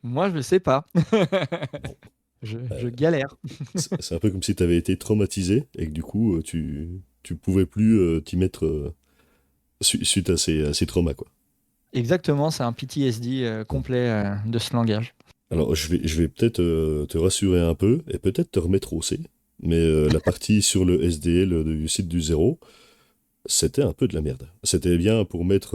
Moi, je ne sais pas. Bon. Je Euh, galère. c'est un peu comme si tu avais été traumatisé et que du coup, tu pouvais plus t'y mettre suite à ces traumas, quoi. Exactement, c'est un PTSD Hmm. complet de ce langage. Alors, je vais peut-être te rassurer un peu et peut-être te remettre au C, mais la partie sur le SDL du site du zéro, c'était un peu de la merde. C'était bien pour mettre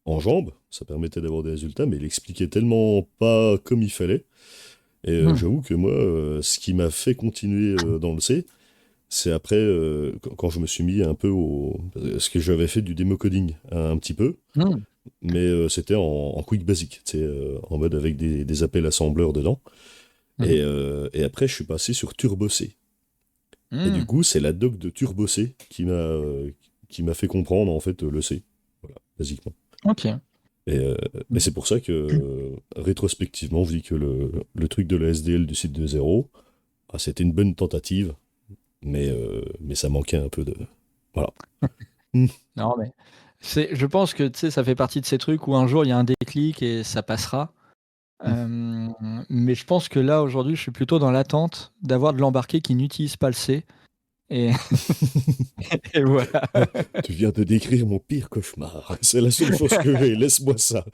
en jambes, ça permettait d'avoir des résultats, mais il expliquait tellement pas comme il fallait. Et Hmm. j'avoue que moi, ce qui m'a fait continuer dans le C, c'est après, quand je me suis mis un peu au... Parce que j'avais fait du démo coding un petit peu, Hmm. mais c'était en quick basic, tu sais, en mode avec des appels assembleurs dedans. Mhm. Et après, je suis passé sur Turbo C. Et du Hmm. coup, c'est la doc de Turbo C qui m'a fait comprendre, en fait, le C. Voilà, basiquement. Ok. Et c'est pour ça que, rétrospectivement, je dis que le truc de la SDL du site de zéro, ah, c'était une bonne tentative, mais ça manquait un peu de... Voilà. Hmm. Non, mais je pense que tu sais, ça fait partie de ces trucs où un jour il y a un déclic et ça passera. Euh, mais je pense que là, aujourd'hui, je suis plutôt dans l'attente d'avoir de l'embarqué qui n'utilise pas le C. Et, et voilà. Tu viens de décrire mon pire cauchemar. C'est la seule chose que j'ai, laisse-moi ça.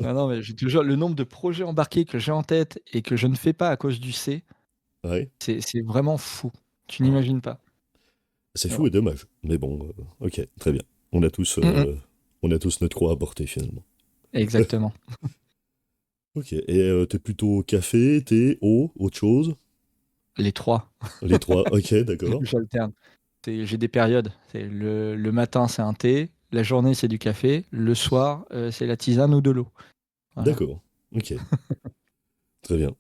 Non, non, mais j'ai toujours le nombre de projets embarqués que j'ai en tête et que je ne fais pas à cause du C, Ouais. c'est vraiment fou. Tu Ah, n'imagines pas. c'est Mais fou bon. et dommage. Mais bon, ok, très bien. On a tous, Mm, mm. on a tous notre croix à porter finalement. Exactement. Ok. Et t'es plutôt café, thé, eau, autre chose? Les trois, Les trois. Ok, d'accord. j'alterne. J'ai des périodes. Le matin, c'est un thé. La journée, c'est du café. Le soir, c'est la tisane ou de l'eau. Voilà. D'accord. Ok. Très bien.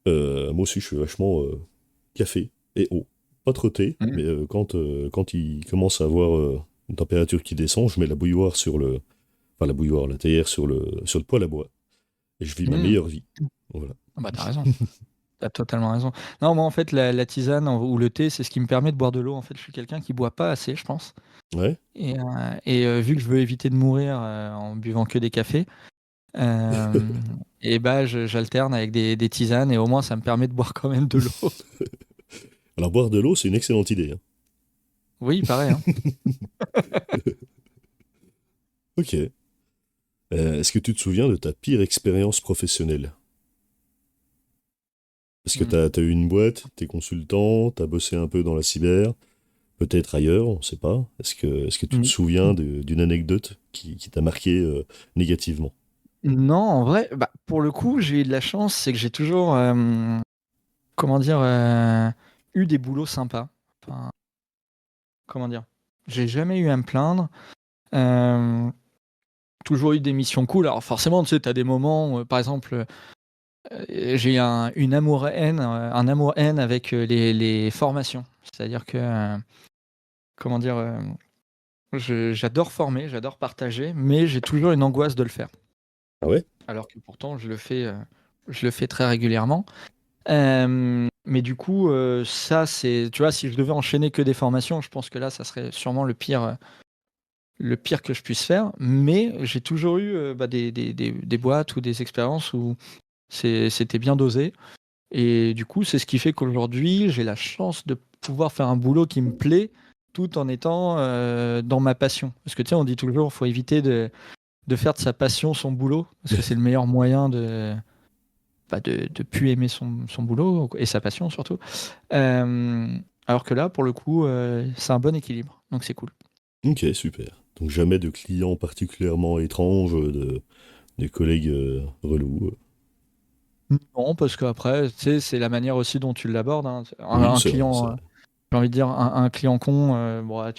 Moi aussi, je suis vachement café et eau. Pas trop thé, Mm. mais quand il commence à avoir une température qui descend, je mets la bouilloire enfin la bouilloire, la théière sur le poêle à bois. Et je vis ma Mm. meilleure vie. Voilà. Ah bah, t'as raison. T'as totalement raison. Non, moi, en fait, la tisane ou le thé, c'est ce qui me permet de boire de l'eau. En fait, je suis quelqu'un qui boit pas assez, je pense. Ouais. Vu que je veux éviter de mourir en buvant que des cafés, euh, et bah, j'alterne avec des tisanes et au moins, ça me permet de boire quand même de l'eau. Alors boire de l'eau, c'est une excellente idée, hein. Oui, pareil, hein. Ok. Est-ce que tu te souviens de ta pire expérience professionnelle? Est-ce que Mm. t'as eu une boîte, t'es consultant, t'as bossé un peu dans la cyber, peut-être ailleurs, on sait pas. Est-ce que tu te Mm. souviens d'une anecdote qui t'a marqué négativement? Non, en vrai, bah, pour le coup, j'ai eu de la chance, c'est que j'ai toujours, comment dire, eu des boulots sympas. Enfin, comment dire, j'ai jamais eu à me plaindre. Euh, Toujours eu des missions cool. Alors forcément, tu sais, t'as des moments où, par exemple, j'ai une amour-haine, un amour-haine avec les formations. C'est-à-dire que, comment dire, j'adore former, j'adore partager, mais j'ai toujours une angoisse de le faire. Ah ouais? Alors que pourtant, je le fais très régulièrement. Mais du coup, ça, tu vois, si je devais enchaîner que des formations, je pense que là, ça serait sûrement le pire que je puisse faire. Mais j'ai toujours eu bah, des boîtes ou des expériences où c'était bien dosé. Et du coup, c'est ce qui fait qu'aujourd'hui, j'ai la chance de pouvoir faire un boulot qui me plaît tout en étant dans ma passion. Parce que tu sais, on dit toujours, il faut éviter de faire de sa passion son boulot, parce que c'est le meilleur moyen de plus aimer son boulot et sa passion surtout. Euh, alors que là, pour le coup, c'est un bon équilibre, donc c'est cool. Ok, super. Donc jamais de clients particulièrement étranges, des collègues relous. Non, parce qu'après, tu sais, c'est la manière aussi dont tu l'abordes, hein. Oui, Un c'est vrai, c'est client, vrai. j'ai envie de dire, un client con, bon, ouais,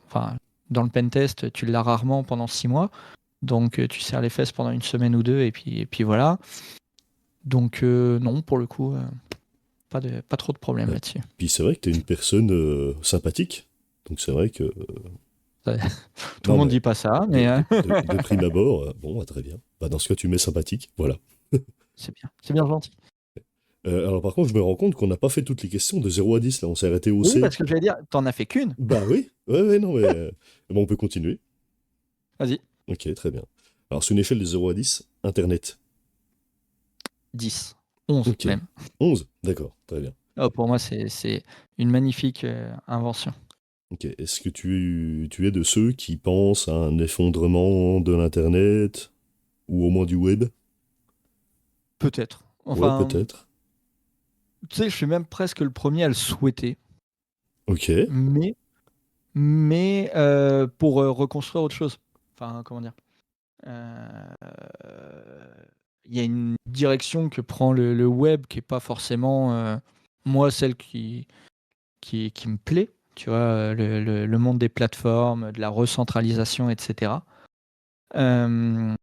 enfin, dans le pentest, tu l'as rarement pendant 6 mois, donc tu serres les fesses pendant une semaine ou deux, et puis voilà. Donc non, pour le coup, pas trop de problèmes Ouais. là-dessus. Puis c'est vrai que t'es une personne sympathique. Donc c'est vrai que... Ça- Tout le non monde mais dit pas ça, de, mais de, de, de prime abord, bon, bah, très bien. Bah, dans ce cas, tu mets sympathique, voilà. c'est bien gentil. Alors par contre, je me rends compte qu'on n'a pas fait toutes les questions de 0 à 10, là. On s'est arrêté au Oui, C. parce que j'allais dire, t'en as fait qu'une. Bah oui, ouais, ouais, non mais... bon, on peut continuer. Vas-y, Ok, très bien. Alors sur une échelle de 0 à 10, Internet. 10, 11 Ok. même. 11, d'accord, très bien. Oh, pour moi, c'est une magnifique invention. Ok, est-ce que tu es de ceux qui pensent à un effondrement de l'Internet, ou au moins du web? Peut-être. Ouais, Enfin, peut-être. tu sais, je suis même presque le premier à le souhaiter, Ok. mais, pour reconstruire autre chose. Enfin, comment dire? Euh, Il y a une direction que prend le web qui est pas forcément, moi, celle qui me plaît. Tu vois, le monde des plateformes, de la recentralisation, etc. Euh,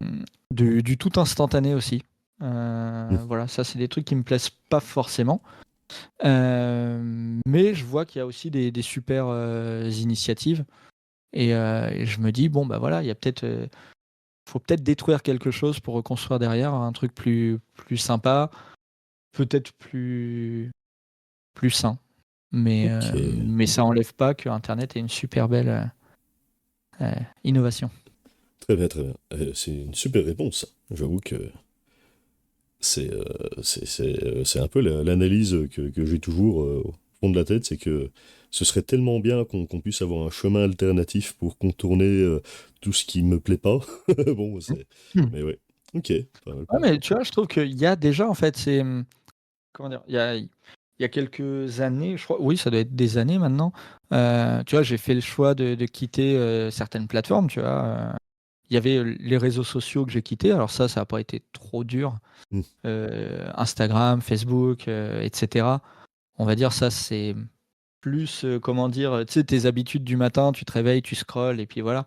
du tout instantané aussi. Hmm. Voilà, ça, c'est des trucs qui me plaisent pas forcément. Mais je vois qu'il y a aussi des super initiatives. Et je me dis, bon, bah voilà, il y a faut peut-être détruire quelque chose pour reconstruire derrière un truc plus sympa, peut-être plus sain. Ok. Mais ça enlève pas que Internet est une super belle innovation. Très bien, très bien. C'est une super réponse. J'avoue que c'est un peu l'analyse que j'ai toujours au fond de la tête, c'est que ce serait tellement bien qu'on puisse avoir un chemin alternatif pour contourner tout ce qui me plaît pas. Bon, Hmm. mais ouais. Ok, pas mal, pas Ouais, mal. mais tu vois, je trouve qu'il y a déjà, en fait, comment dire, il y a quelques années, je crois, oui, ça doit être des années maintenant, tu vois, j'ai fait le choix de quitter certaines plateformes, tu vois. il y avait les réseaux sociaux que j'ai quittés. Alors ça n'a pas été trop dur. Mm. Instagram, Facebook, etc. On va dire ça, c'est plus, comment dire, tu sais, tes habitudes du matin, tu te réveilles, tu scrolles, et puis voilà.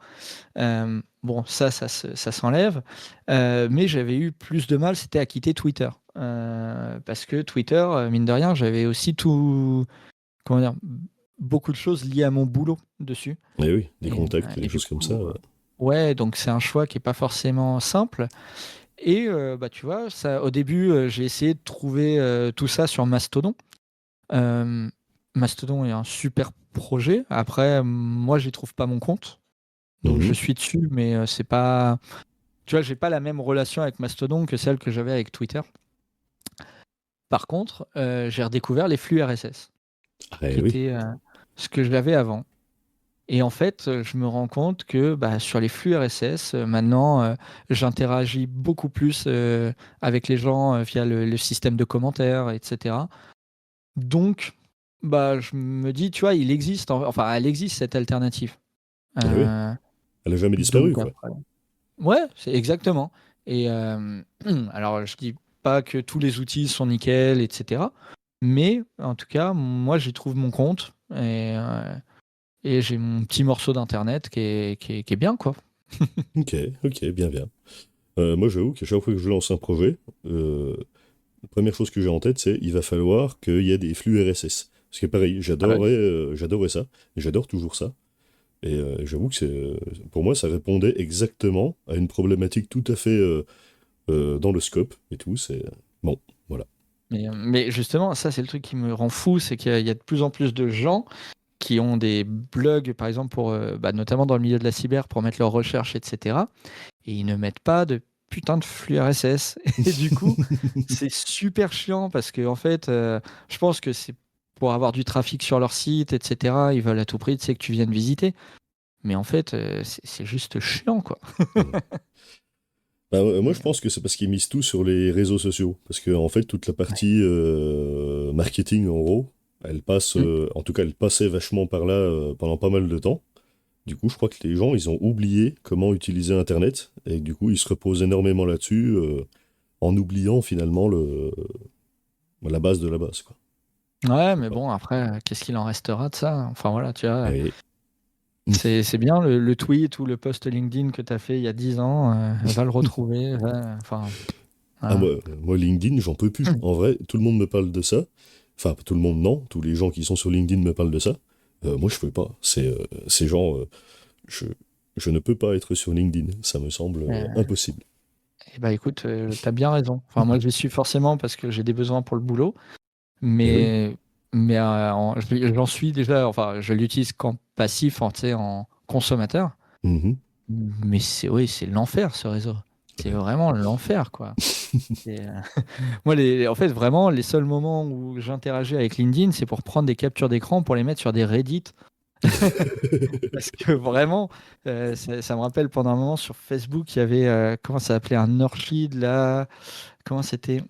Bon, ça s'enlève. Mais j'avais eu plus de mal, c'était à quitter Twitter. Parce que Twitter, mine de rien, j'avais aussi comment dire, beaucoup de choses liées à mon boulot dessus. Et oui, des Et, contacts, et des du choses comme coup, ça. Ouais. ouais, donc c'est un choix qui est pas forcément simple. Et bah, tu vois, ça, au début, j'ai essayé de trouver tout ça sur Mastodon. Euh, Mastodon est un super projet. Après, moi, j'y trouve pas mon compte. Donc je Mhm. suis dessus, mais c'est pas. Tu vois, j'ai pas la même relation avec Mastodon que celle que j'avais avec Twitter. Par contre, j'ai redécouvert les flux RSS, Ah, qui oui. étaient ce que j'avais avant. Et en fait, je me rends compte que bah, sur les flux RSS, maintenant, j'interagis beaucoup plus avec les gens via le système de commentaires, etc. Donc, bah, je me dis, tu vois, il existe, enfin, elle existe cette alternative. Ah, oui. Euh, Elle a jamais disparu, donc quoi. après, ouais, c'est exactement. Et alors, je dis pas que tous les outils sont nickel, etc. Mais en tout cas, moi, j'y trouve mon compte et j'ai mon petit morceau d'internet qui est bien, quoi. Ok, ok, bien, bien. Moi, j'avoue qu'à chaque fois que je lance un projet, la première chose que j'ai en tête, c'est il va falloir qu'il y ait des flux RSS. Parce que pareil, Ah bah, j'adorais ça, et j'adore toujours ça. Et j'avoue que pour moi, ça répondait exactement à une problématique tout à fait dans le scope et tout. C'est bon, voilà. mais justement, ça, c'est le truc qui me rend fou, c'est qu'il y a de plus en plus de gens qui ont des blogs, par exemple, pour, bah, notamment dans le milieu de la cyber, pour mettre leurs recherches, etc. Et ils ne mettent pas de putain de flux RSS. Et du coup, c'est super chiant parce que, en fait, je pense que c'est pour avoir du trafic sur leur site, etc. Ils veulent à tout prix, tu sais, que tu viennes visiter. Mais en fait, c'est juste chiant, quoi. Bah, moi, je Et, pense que c'est parce qu'ils misent tout sur les réseaux sociaux. Parce que, en fait, toute la partie marketing, en gros, elle passe, mm. en tout cas, elle passait vachement par là pendant pas mal de temps. Du coup, je crois que les gens, ils ont oublié comment utiliser Internet. Et du coup, ils se reposent énormément là-dessus, en oubliant finalement la base de la base, quoi. Ouais, Je sais mais pas. bon, après, qu'est-ce qu'il en restera de ça? Enfin, voilà, tu vois, Et- c'est bien le tweet ou le post LinkedIn que tu as fait il y a 10 ans, va le retrouver. Enfin, Ah, voilà. moi, LinkedIn, j'en peux plus. En vrai, tout le monde me parle de ça. Enfin, tout le monde, non. Tous les gens qui sont sur LinkedIn me parlent de ça. Moi, je peux pas. C'est genre, je, je ne peux pas être sur LinkedIn. Ça me semble impossible. Et bah écoute, t'as bien raison. Enfin, moi, je les suis forcément parce que j'ai des besoins pour le boulot, Eh oui. mais, j'en suis déjà, enfin, je l'utilise qu'en passif, tu sais, en consommateur. Mhm. Mais oui, c'est l'enfer ce réseau. C'est Ouais. vraiment l'enfer, quoi. Et, moi, en fait, vraiment, les seuls moments où j'interagis avec LinkedIn, c'est pour prendre des captures d'écran pour les mettre sur des Reddit. Parce que vraiment, ça me rappelle pendant un moment sur Facebook, il y avait, comment ça s'appelait, un Nurshid là, comment c'était?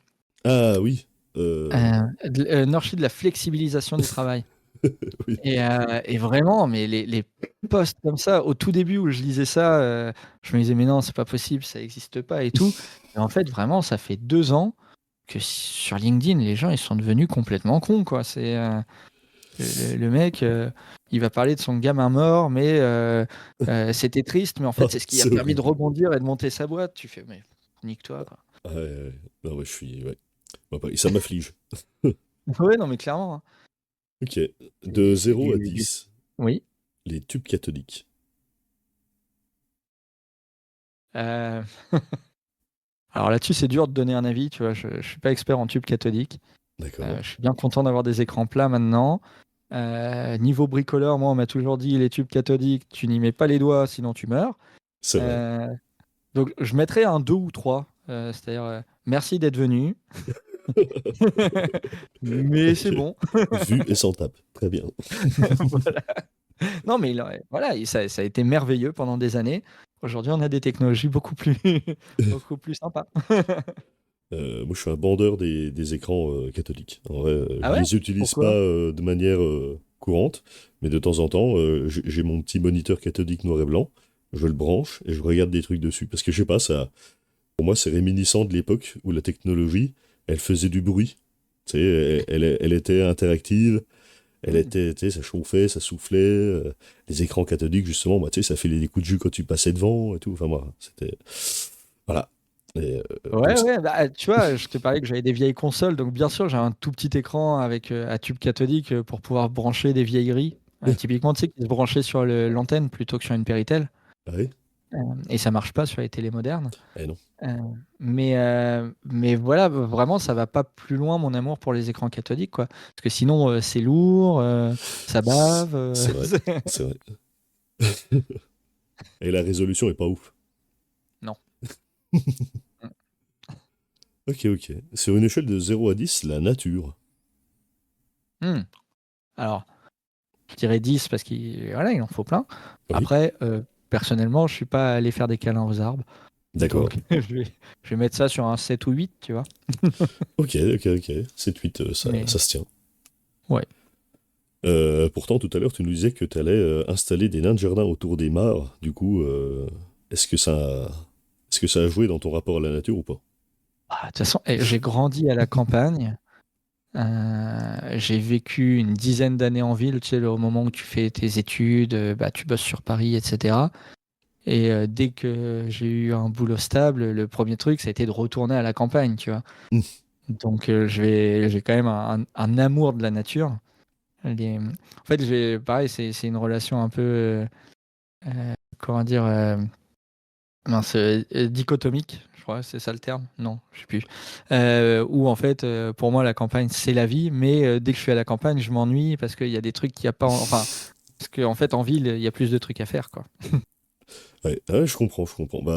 Ah oui. Nurshid, la flexibilisation du travail. Oui. Et vraiment, mais les posts comme ça, au tout début où je lisais ça, je me disais, mais non, c'est pas possible, ça n'existe pas et tout. Et en fait, vraiment, ça fait 2 ans que sur LinkedIn, les gens, ils sont devenus complètement cons, quoi. C'est le mec, il va parler de son gamin mort, mais c'était triste, mais en fait, Ah, c'est ce qui a c'est permis de horrible. rebondir et de monter sa boîte. Tu fais, mais nique-toi, quoi. Ouais, ouais. Non, ouais, je suis. Ouais. Bah, pareil, ça m'afflige. Ouais, non, mais clairement, hein. Ok. De C'est 0 à du. 10, Oui. les tubes cathodiques. Euh, Alors là-dessus, c'est dur de donner un avis, tu vois. Je suis pas expert en tube cathodique. D'accord. Je suis bien content d'avoir des écrans plats maintenant. Niveau bricoleur, moi, on m'a toujours dit les tubes cathodiques, tu n'y mets pas les doigts, sinon tu meurs. C'est vrai. Euh, donc je mettrais un 2 ou 3. C'est-à-dire, merci d'être venu. Mais c'est Ok. bon. Vu et sans tape. Très bien. Voilà. Non, mais voilà, ça a été merveilleux pendant des années. Aujourd'hui, on a des technologies beaucoup plus, beaucoup plus sympas. Moi, je suis un bandeur des écrans cathodiques. En vrai, Ah je ouais? les utilise pas Pourquoi? de manière courante, mais de temps en temps, j'ai mon petit moniteur cathodique noir et blanc. je le branche et je regarde des trucs dessus. Parce que je sais pas, ça, pour moi, c'est réminiscent de l'époque où la technologie, elle faisait du bruit. Tu sais, elle était interactive, elle Mm. était, tu sais, ça chauffait, ça soufflait. Les écrans cathodiques, justement, bah, tu sais, ça fait des coups de jus quand tu passais devant et tout. Enfin, moi, c'était. Voilà. Et, donc, Ouais, ouais, bah, tu vois, je te parlais que j'avais des vieilles consoles, donc bien sûr, j'ai un tout petit écran avec à tube cathodique pour pouvoir brancher des vieilleries. Typiquement, tu sais, qui se branchait sur l'antenne plutôt que sur une Péritel. ah oui, Euh, et ça marche pas sur les télés modernes. eh non, Euh, mais voilà, vraiment, ça va pas plus loin mon amour pour les écrans cathodiques, quoi. Parce que sinon, c'est lourd, ça bave. c'est vrai, c'est vrai. Et la résolution est pas ouf. Non. Ok, ok. Sur une échelle de 0 à 10, la nature. Hmm. Alors, je dirais 10 parce qu'il voilà, il en faut plein. Oui, Après, personnellement, je suis pas allé faire des câlins aux arbres. d'accord. Donc, je vais mettre ça sur un 7 ou 8, tu vois. Ok, ok, ok. 7-8, Mais ça se tient. ouais. Pourtant, tout à l'heure, tu nous disais que tu allais installer des nains de jardin autour des mares. Du coup, est-ce que est-ce que ça a joué dans ton rapport à la nature ou pas? De toute façon, j'ai grandi à la campagne. J'ai vécu une dizaine d'années en ville, tu sais, au moment où tu fais tes études, bah, tu bosses sur Paris, etc. Et dès que j'ai eu un boulot stable, le premier truc, ça a été de retourner à la campagne, tu vois. Hmm. Donc j'ai quand même un amour de la nature. En fait, pareil, c'est une relation un peu, comment dire, mince, dichotomique, je crois, c'est ça le terme? Non, je sais plus. Où en fait, pour moi, la campagne, c'est la vie, mais dès que je suis à la campagne, je m'ennuie parce qu'il y a des trucs qu'il n'y a pas, enfin, parce qu'en fait, en ville, il y a plus de trucs à faire, quoi. Ouais, ah ouais, je comprends, je comprends. Bah,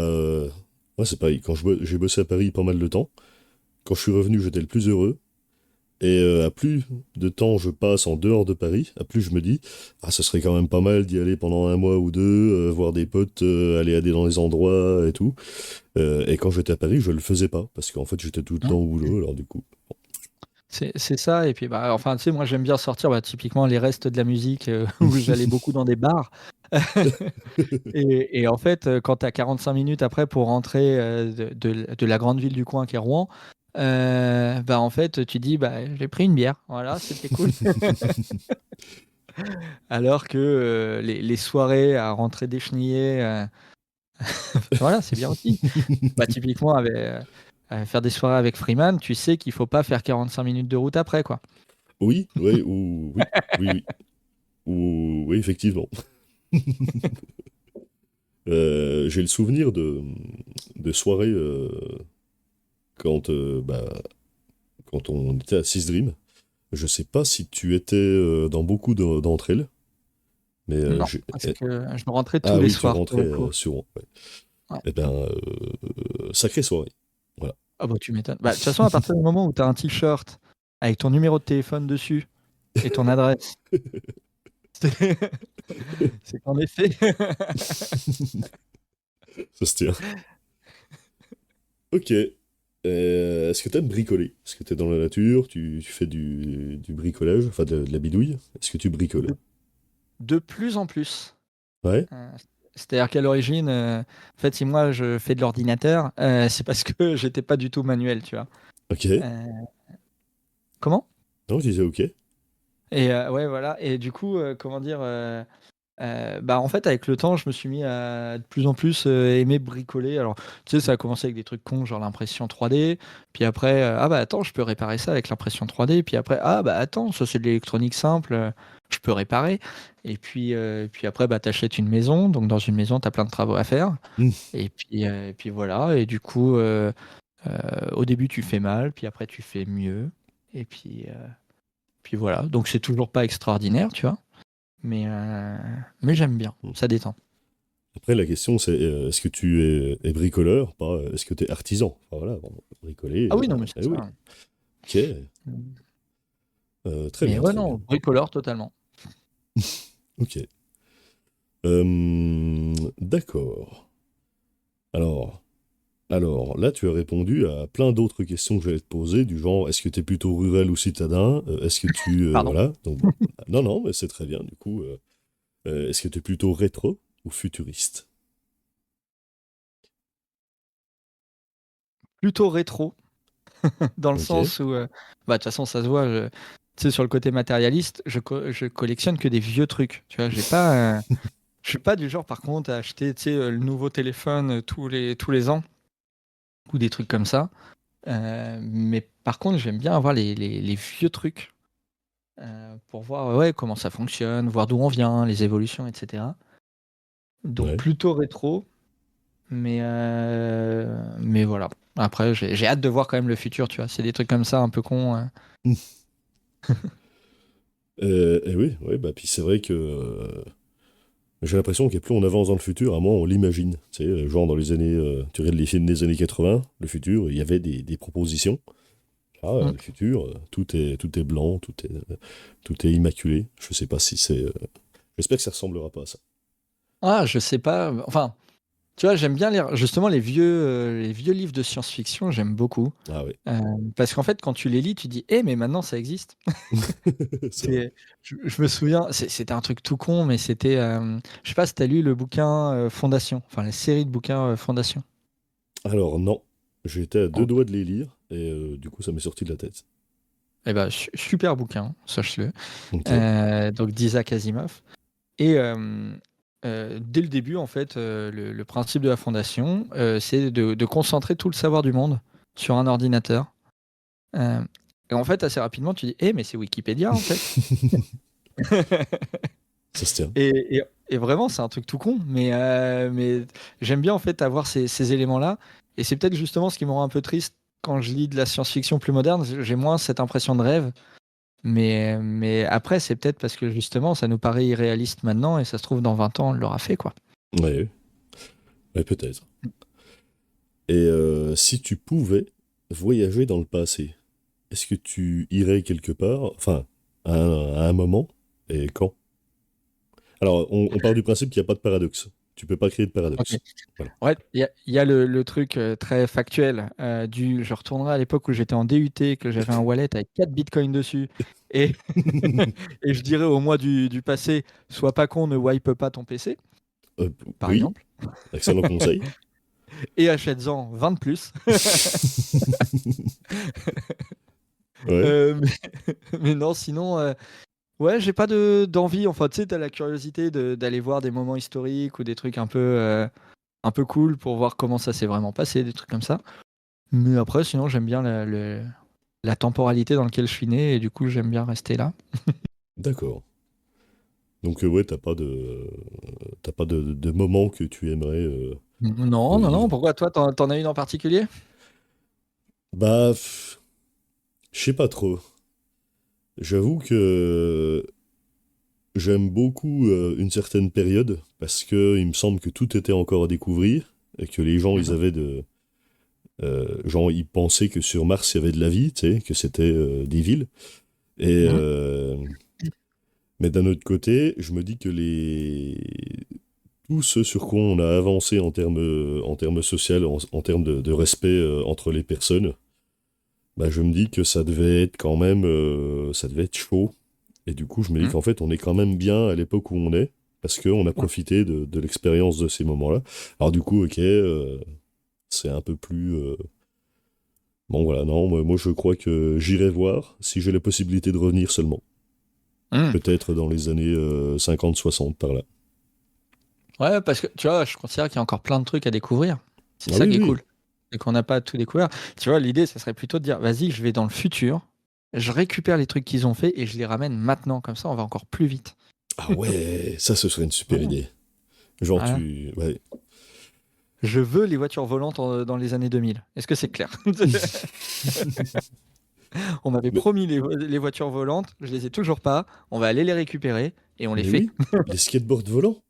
moi, c'est pareil. Quand j'ai bossé à Paris pas mal de temps, quand je suis revenu, j'étais le plus heureux. Et à plus de temps je passe en dehors de Paris, à plus je me dis, ah, ce serait quand même pas mal d'y aller pendant un mois ou deux, voir des potes, aller dans des endroits et tout. Et quand j'étais à Paris, je le faisais pas, parce qu'en fait, j'étais tout le temps Hein. au boulot, alors du coup. C'est ça, et puis bah, enfin, tu sais, moi j'aime bien sortir, bah, typiquement les restes de la musique où j'allais beaucoup dans des bars. Et en fait, quand tu as 45 minutes après pour rentrer de la grande ville du coin qui est Rouen, bah, en fait, tu dis, bah, j'ai pris une bière, voilà, c'était cool. Alors que les soirées à rentrer déchenillées, voilà, c'est bien aussi. Bah, typiquement, faire des soirées avec Freeman, tu sais qu'il faut pas faire 45 minutes de route après, quoi. Oui, oui, ou oui, oui, oui. Ou oui, effectivement. J'ai le souvenir de soirées quand, quand on était à Six Dream. Je sais pas si tu étais dans beaucoup d'entre elles, mais Non, parce que je rentrais tous ah les oui, tu soirs pour rentrais le coup. sur Rouen, ouais. Ouais. Eh ben, sacrée soirée. Voilà. Ah bah tu m'étonnes. Bah, de toute façon, à partir du moment où tu as un t-shirt avec ton numéro de téléphone dessus et ton adresse, c'est c'est qu'en effet. Ça se tient. Ok. Est-ce que t'aimes bricoler? Est-ce que t'es dans la nature? Tu fais du bricolage? Enfin, de la bidouille? Est-ce que tu bricoles? De, de plus en plus. Ouais? Euh, C'est-à-dire qu'à l'origine, en fait, si moi je fais de l'ordinateur, c'est parce que j'étais pas du tout manuel, tu vois. Ok. Euh, comment? Non, je disais ok. Et ouais, voilà. Et du coup, comment dire, bah en fait, avec le temps, je me suis mis à de plus en plus aimer bricoler. Alors, tu sais, ça a commencé avec des trucs cons, genre l'impression 3D. Puis après, ah bah attends, je peux réparer ça avec l'impression 3D. Puis après, ah bah attends, ça c'est de l'électronique simple, je peux réparer. Et puis après, bah t'achètes une maison. Donc dans une maison, t'as plein de travaux à faire. Hmm. Et puis voilà. Et du coup, au début, tu fais mal, puis après, tu fais mieux. Et puis voilà. Donc c'est toujours pas extraordinaire, tu vois. Mais j'aime bien, Hmm. ça détend. Après, la question, c'est est-ce que tu es bricoleur? Pas est-ce que tu es artisan? Enfin, voilà, bon, bricoler. Ah oui, non, mais c'est Eh oui. ça. Ok. Très Mais bien, ouais, très bien. non, bricoleur totalement. Ok. D'accord. Alors. Alors, là, tu as répondu à plein d'autres questions que j'allais te poser, du genre, est-ce que tu es plutôt rural ou citadin? Est-ce que tu... Pardon. voilà. Donc, bon. Non, non, mais c'est très bien, du coup. Est-ce que tu es plutôt rétro ou futuriste? plutôt rétro, dans le Ok. sens où, bah, de toute façon, ça se voit, tu sais, sur le côté matérialiste, je collectionne que des vieux trucs. Tu vois, je suis pas du genre, par contre, à acheter, tu sais, le nouveau téléphone tous les ans ou des trucs comme ça. Mais par contre, j'aime bien avoir les vieux trucs pour voir ouais, comment ça fonctionne, voir d'où on vient, les évolutions, etc. Donc Ouais. plutôt rétro, mais voilà. Après, j'ai hâte de voir quand même le futur, tu vois. C'est des trucs comme ça un peu cons. Et oui, ouais, bah puis c'est vrai que j'ai l'impression que plus on avance dans le futur, à moins on l'imagine. Tu sais, genre dans les années, tu regardes les films des années 80, le futur, il y avait des propositions. Ah, Mm. le futur, tout est blanc, tout est immaculé. Je sais pas si c'est. J'espère que ça ressemblera pas à ça. Ah, je sais pas. Enfin, tu vois, j'aime bien justement les vieux livres de science-fiction, j'aime beaucoup. Ah ouais, Euh, Parce qu'en fait, quand tu les lis, tu dis, eh, mais maintenant ça existe. c'est vrai. Je me souviens, c'était un truc tout con, mais c'était, je sais pas si t'as lu le bouquin Fondation, enfin la série de bouquins Fondation. Alors non, j'étais à deux Ok. doigts de les lire, et du coup ça m'est sorti de la tête. Eh ben, super bouquin, sache-le. Ok, Donc d'Isaac Asimov. Et dès le début, en fait, le principe de la fondation, c'est de concentrer tout le savoir du monde sur un ordinateur. Euh, et en fait, assez rapidement, tu dis, eh, mais c'est Wikipédia, en fait. ça se tient. Et vraiment, c'est un truc tout con, mais j'aime bien, en fait, avoir ces éléments-là. Et c'est peut-être justement ce qui me rend un peu triste quand je lis de la science-fiction plus moderne. J'ai moins cette impression de rêve. Mais après, c'est peut-être parce que justement, ça nous paraît irréaliste maintenant, et ça se trouve, dans 20 ans, on l'aura fait, quoi. Ouais, ouais, peut-être. Et si tu pouvais voyager dans le passé, est-ce que tu irais quelque part, enfin, à un moment, et quand? Alors, on part du principe qu'il n'y a pas de paradoxe. Tu peux pas créer de Ok. paradoxe. Voilà. Ouais, il y a le truc très factuel je retournerai à l'époque où j'étais en DUT, que j'avais un wallet avec 4 bitcoins dessus, et, et je dirais au mois du passé, sois pas con, ne wipe pas ton PC, Euh, par oui, exemple, excellent conseil. et achète-en 20 de plus. Ouais, Mais non, sinon, ouais, j'ai pas d'envie. Enfin, tu sais, t'as la curiosité d'aller voir des moments historiques ou des trucs un peu cool pour voir comment ça s'est vraiment passé, des trucs comme ça. Mais après, sinon, j'aime bien la temporalité dans laquelle je suis né et du coup, j'aime bien rester là. d'accord. Donc, ouais, t'as pas de moment que tu aimerais Non, non, non. vivre. Pourquoi toi, t'en as une en particulier? Bah, je sais pas trop. J'avoue que j'aime beaucoup une certaine période parce que il me semble que tout était encore à découvrir et que les gens, ils Mhm. avaient genre, ils pensaient que sur Mars, il y avait de la vie, tu sais, que c'était des villes. Et, Mhm. mais d'un autre côté, je me dis que tout ce sur quoi on a avancé en termes social, en termes de respect entre les personnes, bah, je me dis que ça devait être quand même, ça devait être chaud. Et du coup, je me dis Mhm. qu'en fait, on est quand même bien à l'époque où on est, parce qu'on a profité de l'expérience de ces moments-là. Alors du coup, ok, c'est un peu plus... bon voilà, non, moi je crois que j'irai voir si j'ai la possibilité de revenir seulement. Mhm. Peut-être dans les années 50-60 par là. Ouais, parce que tu vois, je considère qu'il y a encore plein de trucs à découvrir. C'est Ah ça oui, qui est oui. cool. Et qu'on n'a pas tout découvert. Tu vois, l'idée, ça serait plutôt de dire, vas-y, je vais dans le futur, je récupère les trucs qu'ils ont fait et je les ramène maintenant. Comme ça, on va encore plus vite. Ah ouais, ça ce serait une super Voilà. idée. Genre Voilà. tu... Ouais. Je veux les voitures volantes dans les années 2000. Est-ce que c'est clair? On m'avait Mais, promis les voitures volantes, je les ai toujours pas. On va aller les récupérer et on les mais fait. oui, les skateboards volants,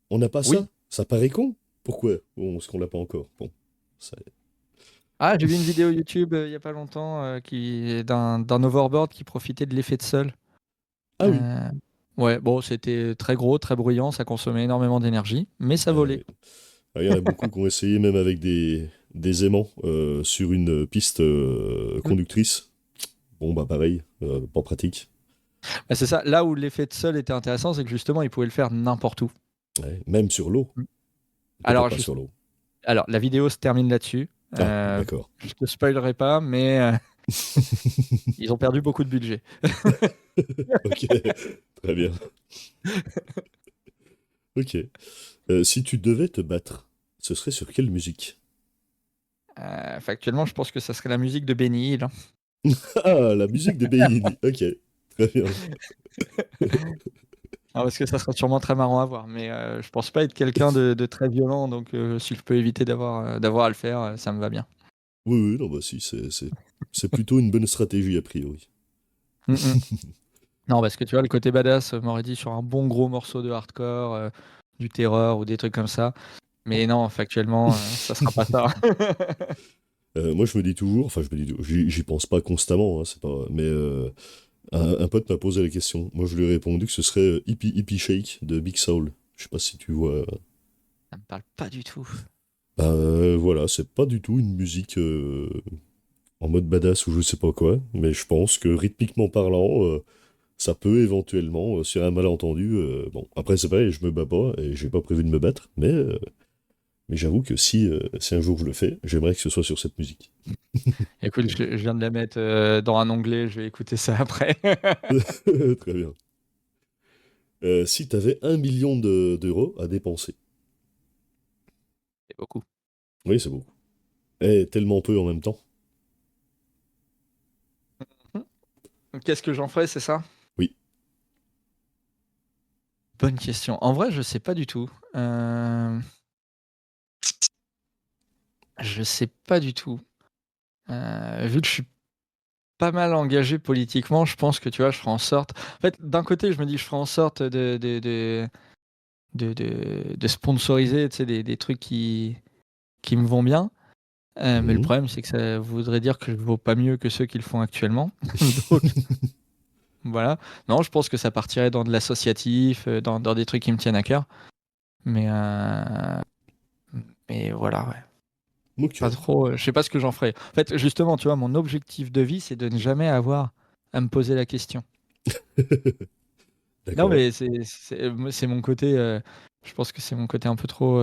on n'a pas ça. Oui. Ça paraît con. Pourquoi? Bon, est-ce qu'on l'a pas encore? Bon, ça... Ah, j'ai vu une vidéo YouTube il y a pas longtemps d'un overboard qui profitait de l'effet de sol. Ah oui. Euh, ouais, bon, c'était très gros, très bruyant, ça consommait énormément d'énergie, mais ça volait. Ouais. Ah, il y en a beaucoup qui ont essayé même avec des aimants sur une piste Mm. conductrice. Bon, bah pareil, pas pratique. Bah, c'est ça, là où l'effet de sol était intéressant, c'est que justement, ils pouvaient le faire n'importe où. Ouais. Même sur l'eau. Mm. Peut-être Alors, pas sur l'eau. alors, la vidéo se termine là-dessus. Ah, Euh, d'accord. je te spoilerai pas, mais ils ont perdu beaucoup de budget. Ok, très bien. Ok. Si tu devais te battre, ce serait sur quelle musique? Factuellement, je pense que ça serait la musique de Benny Hill, hein. Ah, la musique de Beini. Ok, très bien. Ah, parce que ça serait sûrement très marrant à voir, mais je pense pas être quelqu'un de très violent, donc si je peux éviter d'avoir à le faire, ça me va bien. Oui, oui, non, bah si, c'est plutôt une bonne stratégie a priori. Mm, mm. Non, parce que tu vois, le côté badass m'aurait dit sur un bon gros morceau de hardcore, du terreur ou des trucs comme ça. Mais non, factuellement, ça sera pas ça. Moi, je me dis toujours, enfin, je me dis, j'y pense pas constamment, hein, c'est pas, mais un pote m'a posé la question. Moi, je lui ai répondu que ce serait Hippie Hippie Shake de Big Soul. Je sais pas si tu vois. Ça me parle pas du tout. Bah, voilà, c'est pas du tout une musique en mode badass ou je sais pas quoi, mais je pense que rythmiquement parlant, ça peut éventuellement, sur un malentendu, bon, après c'est pareil, je me bats pas et j'ai pas prévu de me battre, mais j'avoue que si un jour je le fais, j'aimerais que ce soit sur cette musique. Écoute, je viens de la mettre dans un onglet, je vais écouter ça après. Très bien. Si t'avais 1 million d'euros à dépenser, C'est beaucoup. oui, c'est beaucoup. Et tellement peu en même temps. Qu'est-ce que j'en ferais, c'est ça? Oui. Bonne question. En vrai, je sais pas du tout. Je sais pas du tout. Vu que je suis pas mal engagé politiquement, je pense que tu vois, je ferai en sorte. En fait, d'un côté, je me dis, je ferai en sorte de sponsoriser, tu sais, des trucs qui me vont bien. Mais le Mhm. problème, c'est que ça voudrait dire que je vaux pas mieux que ceux qui le font actuellement. Donc, voilà. Non, je pense que ça partirait dans de l'associatif, dans des trucs qui me tiennent à cœur. Mais, euh, mais voilà, ouais. Pas Ok. trop. Je sais pas ce que j'en ferai. En fait, justement, tu vois, mon objectif de vie, c'est de ne jamais avoir à me poser la question. Non, D'accord. mais c'est mon côté. Je pense que c'est mon côté un peu trop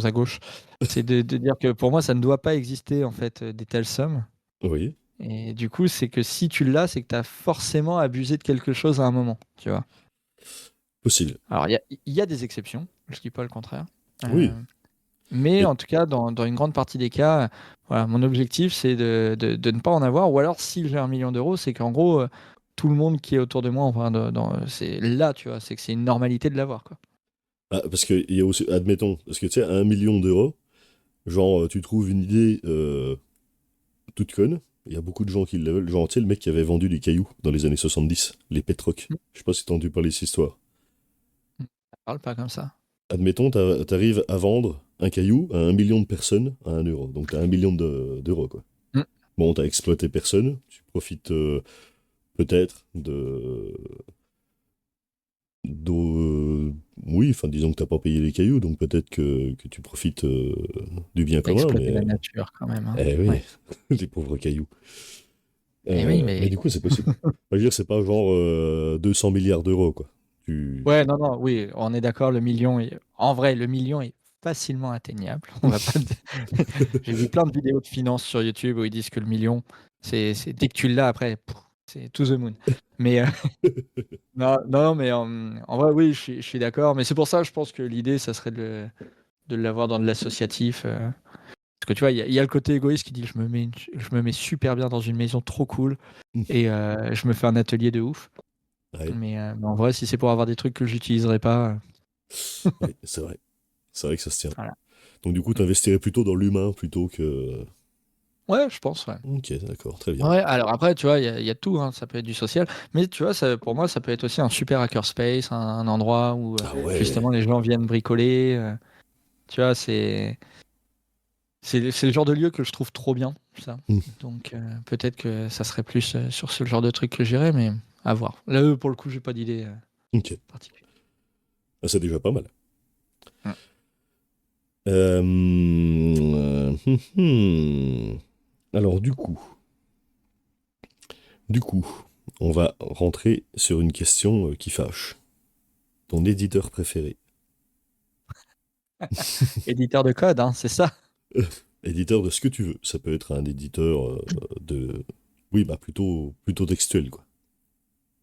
à gauche. C'est de dire que pour moi, ça ne doit pas exister, en fait, des telles sommes. Oui. Et du coup, c'est que si tu l'as, c'est que tu as forcément abusé de quelque chose à un moment, tu vois. Possible. Alors, il y a des exceptions, je dis pas le contraire. Oui. Euh, mais Mais en tout cas, dans une grande partie des cas, voilà, mon objectif, c'est de ne pas en avoir. Ou alors, si j'ai 1 million d'euros, c'est qu'en gros, tout le monde qui est autour de moi, enfin, c'est là, tu vois, c'est que c'est une normalité de l'avoir, quoi. ah, parce qu'il y a aussi, admettons, parce que tu sais, 1 million d'euros, genre, tu trouves une idée toute conne, il y a beaucoup de gens qui le veulent. Genre, tu sais, le mec qui avait vendu des cailloux dans les années 70, les pétrocs. Mm. Je sais pas si t'as entendu parler de cette histoire. Ça parle pas comme ça. Admettons, t'arrives à vendre un caillou à 1 million de personnes à 1 euro. Donc t'as 1 million d'euros, quoi. Mm. Bon, t'as exploité personne, tu profites peut-être oui, enfin, disons que t'as pas payé les cailloux, donc peut-être que tu profites du bien T'as commun, exploité mais... la nature quand même, hein. eh oui, Ouais. les pauvres cailloux. Et oui, Mais mais du coup, c'est possible. Enfin, je veux dire, c'est pas genre 200 milliards d'euros, quoi. Tu... ouais, non, non, oui, on est d'accord, le million en vrai, le million est facilement atteignable. On va pas. J'ai vu plein de vidéos de finance sur YouTube où ils disent que le million, c'est dès que tu l'as après, c'est to the moon. Mais non, non, mais en vrai, oui, je suis d'accord. Mais c'est pour ça, je pense que l'idée, ça serait de l'avoir dans de l'associatif. Parce que tu vois, il y a le côté égoïste qui dit je me mets super bien dans une maison trop cool et je me fais un atelier de ouf. Ouais, Mais en vrai, si c'est pour avoir des trucs que j'utiliserai pas, ouais, c'est vrai. C'est vrai que ça se tient. voilà. Donc du coup, t'investirais plutôt dans l'humain plutôt que... Ouais, je pense, ouais. Ok, d'accord, très bien. Ouais, alors après, tu vois, il y a tout, hein, ça peut être du social, mais tu vois, pour moi, ça peut être aussi un super hackerspace, un endroit où Ah ouais. justement les gens viennent bricoler. Tu vois, c'est le genre de lieu que je trouve trop bien, ça. Hmm, Donc peut-être que ça serait plus sur ce genre de truc que j'irais, mais à voir. Là, pour le coup, j'ai pas d'idée ok. particulière. Ah, c'est déjà pas mal. Mm. Alors du coup, on va rentrer sur une question qui fâche. Ton éditeur préféré. Éditeur de code, hein, c'est ça. Éditeur de ce que tu veux. Ça peut être un éditeur de... Oui, bah plutôt textuel, quoi.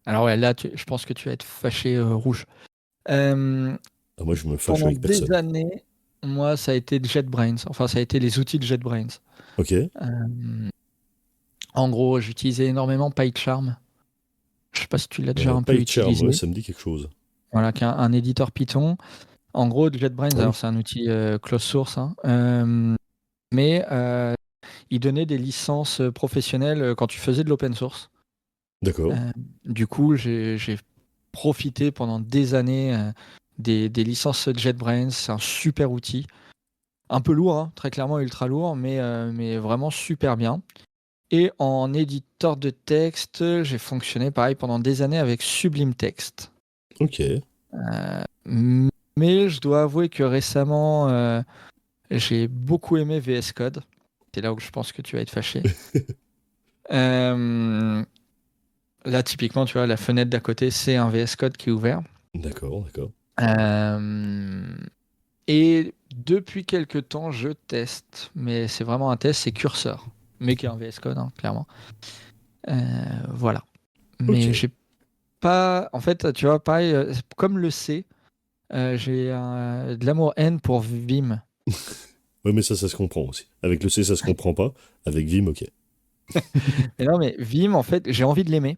Alors ouais, là, je pense que tu vas être fâché rouge. Euh, Ah, moi, je me fâche Pendant avec des personne. années, moi, ça a été JetBrains. Enfin, ça a été les outils de JetBrains. Ok. Euh, En gros, j'utilisais énormément PyCharm. Je sais pas si tu l'as déjà un peu PyCharm, ouais, utilisé. ça me dit quelque chose. Voilà, qui est un éditeur Python. En gros, JetBrains, Ah alors oui, c'est un outil closed source, hein, mais il donnait des licences professionnelles quand tu faisais de l'open source. d'accord. Euh, du coup, j'ai profité pendant des années des licences JetBrains. C'est un super outil. Un peu lourd, hein, très clairement ultra lourd, mais vraiment super bien. Et en éditeur de texte, j'ai fonctionné pareil pendant des années avec Sublime Text. Ok. Mais je dois avouer que récemment, j'ai beaucoup aimé VS Code. C'est là où je pense que tu vas être fâché. Euh, Là, typiquement, tu vois, la fenêtre d'à côté, c'est un VS Code qui est ouvert. D'accord, d'accord. Euh, et depuis quelques temps, je teste, mais c'est vraiment un test, c'est Cursor, mais qui est un VS Code, hein, clairement. Voilà. Ok. Mais j'ai pas. En fait, tu vois, pareil, comme le C, j'ai de l'amour-haine pour Vim. Ouais, mais ça se comprend aussi. Avec le C, ça se comprend pas. Avec Vim, ok. Mais non, mais Vim, en fait, j'ai envie de l'aimer,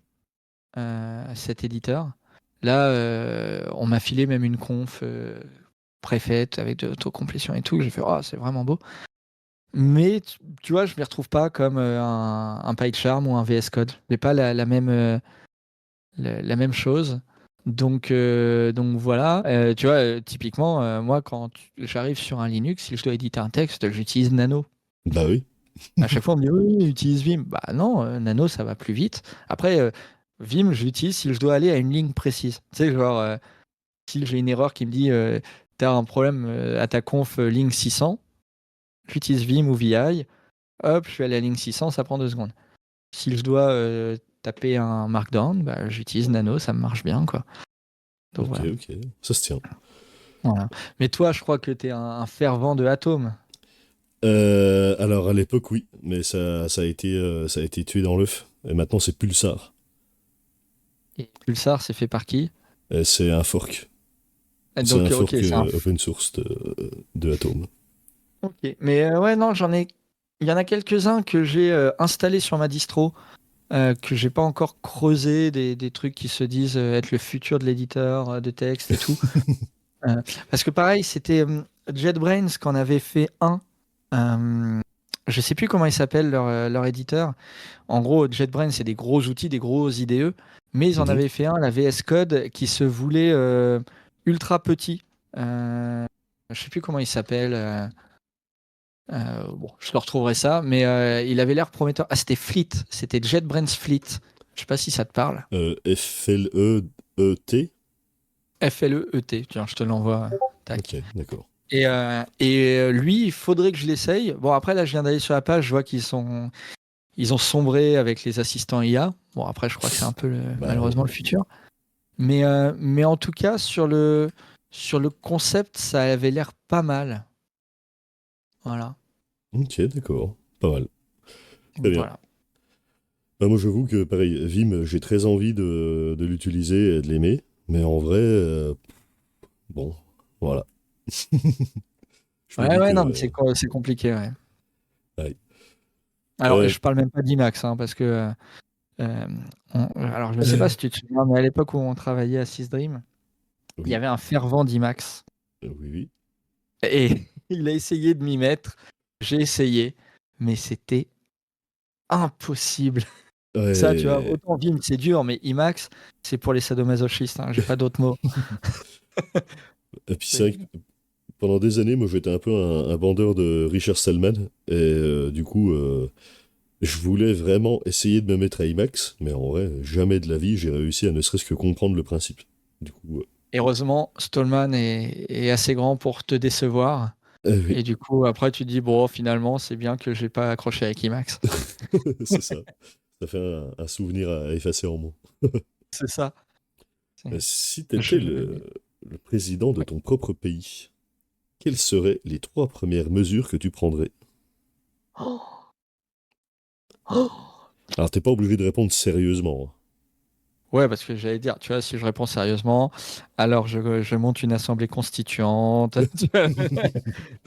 cet éditeur. Là, on m'a filé même une conf préfaite avec de l'autocomplétion et tout. J'ai fait, oh, c'est vraiment beau. Mais tu vois, je m'y retrouve pas comme un PyCharm ou un VS Code. J'ai pas la même, la même chose. Donc voilà, tu vois, typiquement, moi, quand j'arrive sur un Linux, si je dois éditer un texte, j'utilise Nano. Bah oui. À chaque fois, on me dit, oui, utilise Vim. Bah non, Nano, ça va plus vite. Après, Vim, je l'utilise si je dois aller à une ligne précise. Tu sais, genre, si j'ai une erreur qui me dit, t'as un problème à ta conf ligne 600, j'utilise Vim ou VI. Hop, je suis allé à la ligne 600, ça prend 2 secondes. Si je dois taper un markdown, bah, j'utilise Nano, ça me marche bien, quoi. Donc Ok, voilà. ok. Ça se tient. Voilà. Mais toi, je crois que tu es un fervent de Atom. Alors, à l'époque, oui. Mais ça a été tué dans l'œuf. Et maintenant, c'est Pulsar. Et Pulsar, c'est fait par qui? C'est un fork. C'est un Donc, ok, fork c'est un. open source de Atom. Ok. Mais ouais, non, j'en ai. Il y en a quelques-uns que j'ai installés sur ma distro, que j'ai pas encore creusé, des trucs qui se disent être le futur de l'éditeur de texte et tout. Euh, Parce que pareil, c'était JetBrains qu'on avait fait un. Euh, je sais plus comment il s'appelle leur éditeur. En gros, JetBrains, c'est des gros outils, des gros IDE, mais ils en Mhm. avaient fait un, la VS Code, qui se voulait ultra petit. Je sais plus comment il s'appelle. Bon, je le retrouverai ça, mais il avait l'air prometteur. Ah, c'était Fleet, c'était JetBrains Fleet. Je sais pas si ça te parle. FLEET. FLEET, tiens, je te l'envoie. Tac. Ok, d'accord. Et lui, il faudrait que je l'essaye. Bon, après, là, je viens d'aller sur la page, je vois ils ont sombré avec les assistants IA. Bon, après, je crois que c'est un peu Bah ouais. malheureusement le futur. Mais en tout cas, sur le concept, ça avait l'air pas mal. Voilà. Ok, d'accord. Pas mal. Très Donc, bien. voilà. Bah moi, j'avoue que, pareil, Vim, j'ai très envie de l'utiliser et de l'aimer. Mais en vrai, bon, voilà. Je me Ouais, dis ouais, non, mais que... c'est compliqué, ouais. ouais. Alors, Euh, je parle même pas d'IMAX, hein, parce que. Euh, alors, je ne sais pas si tu te souviens, mais à l'époque où on travaillait à Sysdream, il y oui, avait un fervent d'IMAX. oui, oui. Et il a essayé de m'y mettre. J'ai essayé, mais c'était impossible. Ça, tu vois, Ouais. autant Vim, c'est dur, mais IMAX, c'est pour les sadomasochistes, hein, j'ai pas d'autres mots. Et puis c'est C'est- vrai que pendant des années, moi, j'étais un peu un bandeur de Richard Stallman. Et du coup, je voulais vraiment essayer de me mettre à IMAX. Mais en vrai, jamais de la vie, j'ai réussi à ne serait-ce que comprendre le principe. Du coup, Heureusement, Stallman est assez grand pour te décevoir. oui, Et du coup, après, tu te dis, bon, finalement, c'est bien que j'ai pas accroché avec IMAX. c'est ça. Ça fait un souvenir à effacer en moi. C'est ça. C'est- Si Je... t'étais le président de ouais. ton propre pays, quelles seraient les trois premières mesures que tu prendrais? Oh, oh. Alors, t'es pas obligé de répondre sérieusement. Ouais, parce que j'allais dire, tu vois, si je réponds sérieusement, alors je monte une assemblée constituante. Tu vois.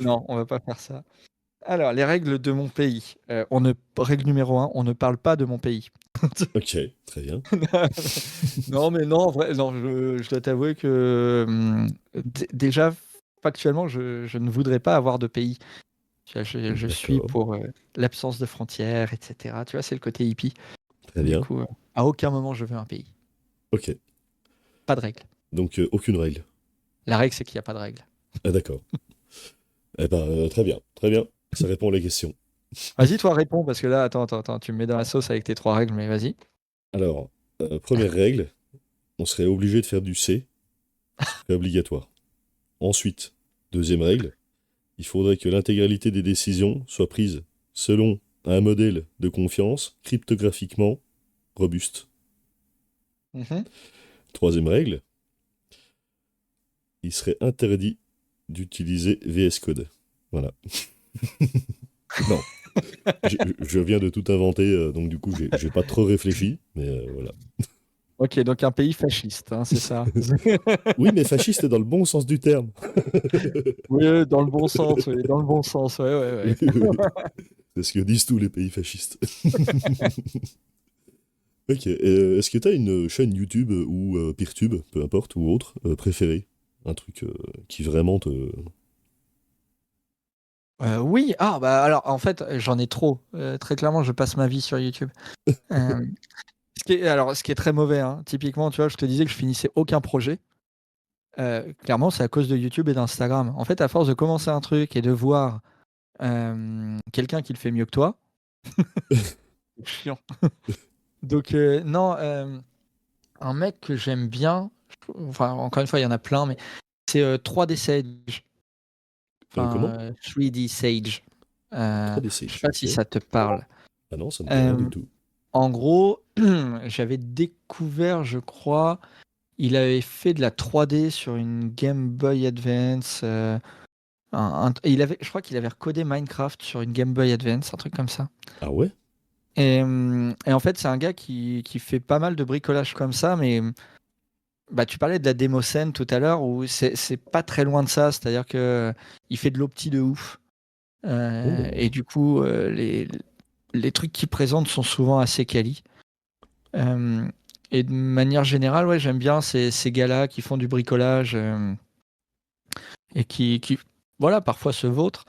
Non, on va pas faire ça. Alors, les règles de mon pays. Règle numéro un, on ne parle pas de mon pays. Ok, très bien. Non, mais non, en vrai, non, je dois t'avouer que déjà, factuellement, je ne voudrais pas avoir de pays. Tu vois, je suis D'accord, pour l'absence de frontières, etc. Tu vois, c'est le côté hippie. très Du bien. coup, à aucun moment je veux un pays. Ok, Pas de règle. donc aucune règle. La règle, c'est qu'il n'y a pas de règle. Ah, d'accord. Eh ben, très bien, très bien. Ça répond à la question. Vas-y, toi, réponds, parce que là, attends, tu me mets dans la sauce avec tes 3 règles, mais vas-y. Alors, première règle, on serait obligé de faire du C, ce serait obligatoire. Ensuite, deuxième règle, il faudrait que l'intégralité des décisions soit prise selon un modèle de confiance cryptographiquement robuste. Mhm. Troisième règle, il serait interdit d'utiliser VS Code. Voilà. Non, je viens de tout inventer, donc du coup, j'ai pas trop réfléchi, mais voilà. Ok, donc un pays fasciste, hein, c'est ça. Oui, mais fasciste dans le bon sens du terme. Oui, dans le bon sens, oui, dans le bon sens, ouais, ouais, Oui, ouais. oui. C'est ce que disent tous les pays fascistes. Ok, est-ce que t'as une chaîne YouTube ou Peertube, peu importe, ou autre, préférée? Un truc qui vraiment te... Oui, ah bah alors en fait j'en ai trop. Très clairement, je passe ma vie sur YouTube. Euh, ce qui est très mauvais, hein. Typiquement, tu vois, je te disais que je finissais aucun projet. Clairement, c'est à cause de YouTube et d'Instagram. En fait, à force de commencer un truc et de voir quelqu'un qui le fait mieux que toi, c'est chiant. Donc non, un mec que j'aime bien, enfin encore une fois, il y en a plein, mais c'est 3D Sage. Comment? Enfin, 3D Sage. 3D Je sais Sage, pas si ok. ça te parle. Ah non, ça me dit rien du Euh, tout. En gros, j'avais découvert, je crois, il avait fait de la 3D sur une Game Boy Advance. Je crois qu'il avait recodé Minecraft sur une Game Boy Advance, un truc comme ça. Ah ouais? Et en fait, c'est un gars qui fait pas mal de bricolage comme ça, mais bah, tu parlais de la démo scène tout à l'heure, où c'est pas très loin de ça, c'est-à-dire que il fait de l'opti de ouf. Oh. Et du coup, les trucs qu'il présente sont souvent assez quali. Euh, et de manière générale, ouais, j'aime bien ces gars-là qui font du bricolage et qui, voilà, parfois se vautrent.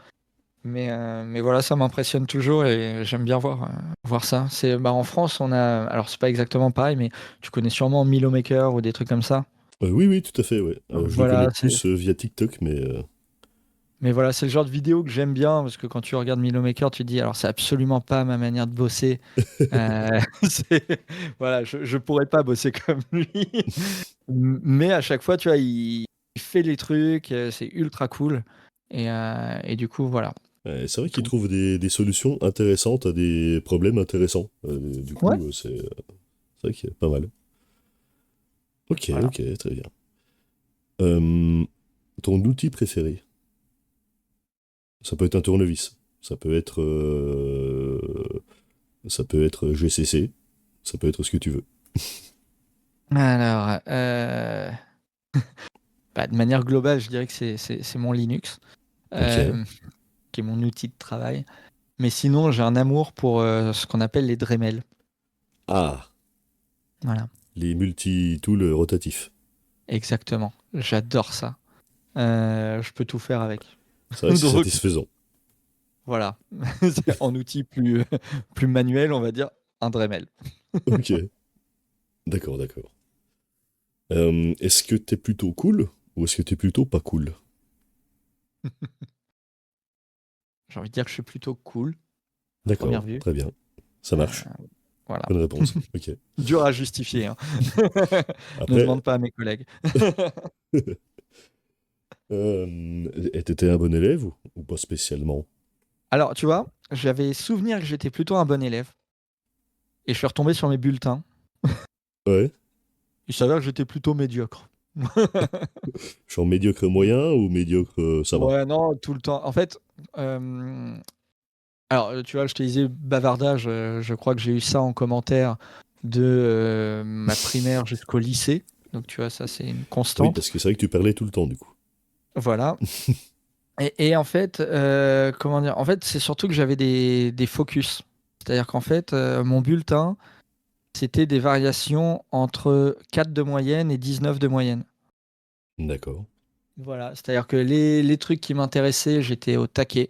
Mais voilà, ça m'impressionne toujours et j'aime bien voir ça. Bah, en France, on a, alors c'est pas exactement pareil, mais tu connais sûrement Milo Maker ou des trucs comme ça. Oui, oui, tout à fait, ouais. Je le connais Voilà, plus via TikTok, mais... mais voilà, c'est le genre de vidéo que j'aime bien parce que quand tu regardes Milo Maker, tu te dis, alors c'est absolument pas ma manière de bosser. Euh, voilà, je pourrais pas bosser comme lui. Mais à chaque fois, tu vois, il fait les trucs, c'est ultra cool. Et du coup, voilà. C'est vrai qu'il Tout. trouve des solutions intéressantes à des problèmes intéressants. Du Ouais, coup, c'est vrai qu'il est pas mal. Ok, voilà. ok, très bien. Euh, Ton outil préféré? Ça peut être un tournevis. Ça peut être GCC. Ça peut être ce que tu veux. Alors, bah, de manière globale, je dirais que c'est mon Linux, Ok. euh, qui est mon outil de travail. Mais sinon, j'ai un amour pour ce qu'on appelle les Dremel. Ah, Voilà, les multi-tools rotatifs. exactement. J'adore ça. Je peux tout faire avec. C'est vrai que c'est Donc, satisfaisant. voilà. En outil plus manuel, on va dire un Dremel. Ok. D'accord, d'accord. Est-ce que t'es plutôt cool ou est-ce que t'es plutôt pas cool? J'ai envie de dire que je suis plutôt cool, à première D'accord, vue. très bien. Ça Euh, marche. voilà. Bonne réponse. Ok. Dur à justifier, hein. Ne Après, demande pas à mes collègues. et t'étais un bon élève ou pas spécialement? Alors, tu vois, j'avais souvenir que j'étais plutôt un bon élève. Et je suis retombé sur mes bulletins. Ouais. Il s'avère que j'étais plutôt médiocre. Je suis en médiocre moyen ou médiocre ça va? Ouais, non, tout le temps. En fait, euh, Alors, tu vois, je te disais bavardage, je crois que j'ai eu ça en commentaire de ma primaire jusqu'au lycée. Donc, tu vois, ça, c'est une Oui, constante. parce que c'est vrai que tu parlais tout le temps, du coup. Voilà. Et en fait, comment dire? En fait, c'est surtout que j'avais des focus. C'est-à-dire qu'en fait, mon bulletin, c'était des variations entre 4 de moyenne et 19 de moyenne. D'accord. Voilà. C'est-à-dire que les trucs qui m'intéressaient, j'étais au taquet.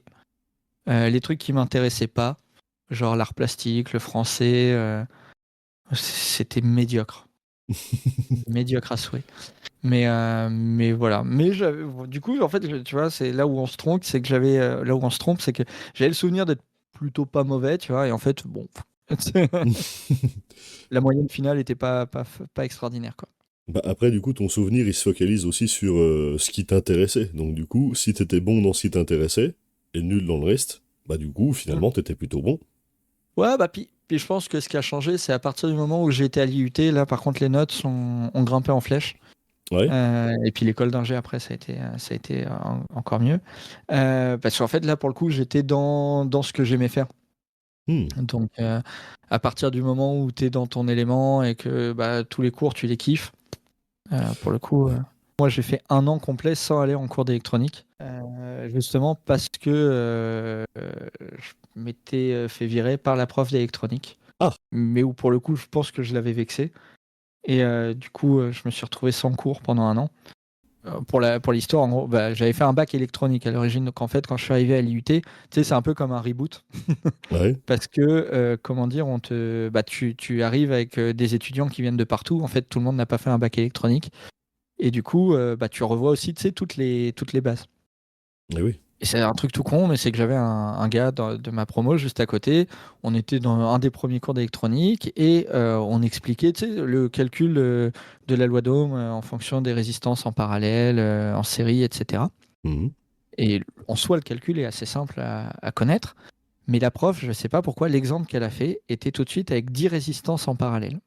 Les trucs qui m'intéressaient pas, genre l'art plastique, le français, c'était médiocre. Médiocre à souhait. Mais voilà. Mais du coup, en fait, tu vois, c'est là où on se trompe, c'est que là où on se trompe, c'est que j'avais le souvenir d'être plutôt pas mauvais, tu vois, et en fait, bon, la moyenne finale était pas extraordinaire, quoi. Bah après, du coup, ton souvenir, il se focalise aussi sur ce qui t'intéressait. Donc, du coup, si t'étais bon dans ce qui t'intéressait et nul dans le reste, bah du coup, Mm. finalement, t'étais plutôt bon. Ouais, bah puis je pense que ce qui a changé, c'est à partir du moment où j'ai été à l'IUT, là, par contre, les notes ont grimpé en flèche. Ouais. Et puis l'école d'ingé après, ça a été encore mieux. Parce qu'en fait, là, pour le coup, j'étais dans ce que j'aimais faire. Hmm. Donc, à partir du moment où tu es dans ton élément et que bah, tous les cours, tu les kiffes, pour le coup, moi, j'ai fait 1 an complet sans aller en cours d'électronique. Justement parce que je m'étais fait virer par la prof d'électronique. Ah, Mais où, pour le coup, je pense que je l'avais vexé. Et du coup, je me suis retrouvé sans cours pendant 1 an. Pour l'histoire, en gros, bah, j'avais fait un bac électronique à l'origine. Donc en fait, quand je suis arrivé à l'IUT, tu sais, c'est un peu comme un reboot. ouais. Parce que, comment dire, tu arrives avec des étudiants qui viennent de partout. En fait, tout le monde n'a pas fait un bac électronique. Et du coup, bah, tu revois aussi, tu sais, toutes les bases. Eh oui. Et c'est un truc tout con, mais c'est que j'avais un gars de ma promo juste à côté. On était dans un des premiers cours d'électronique et on expliquait, tu sais, le calcul de la loi d'Ohm en fonction des résistances en parallèle, en série, etc. Mhm. Et en soi, le calcul est assez simple à connaître. Mais la prof, je ne sais pas pourquoi, l'exemple qu'elle a fait était tout de suite avec 10 résistances en parallèle.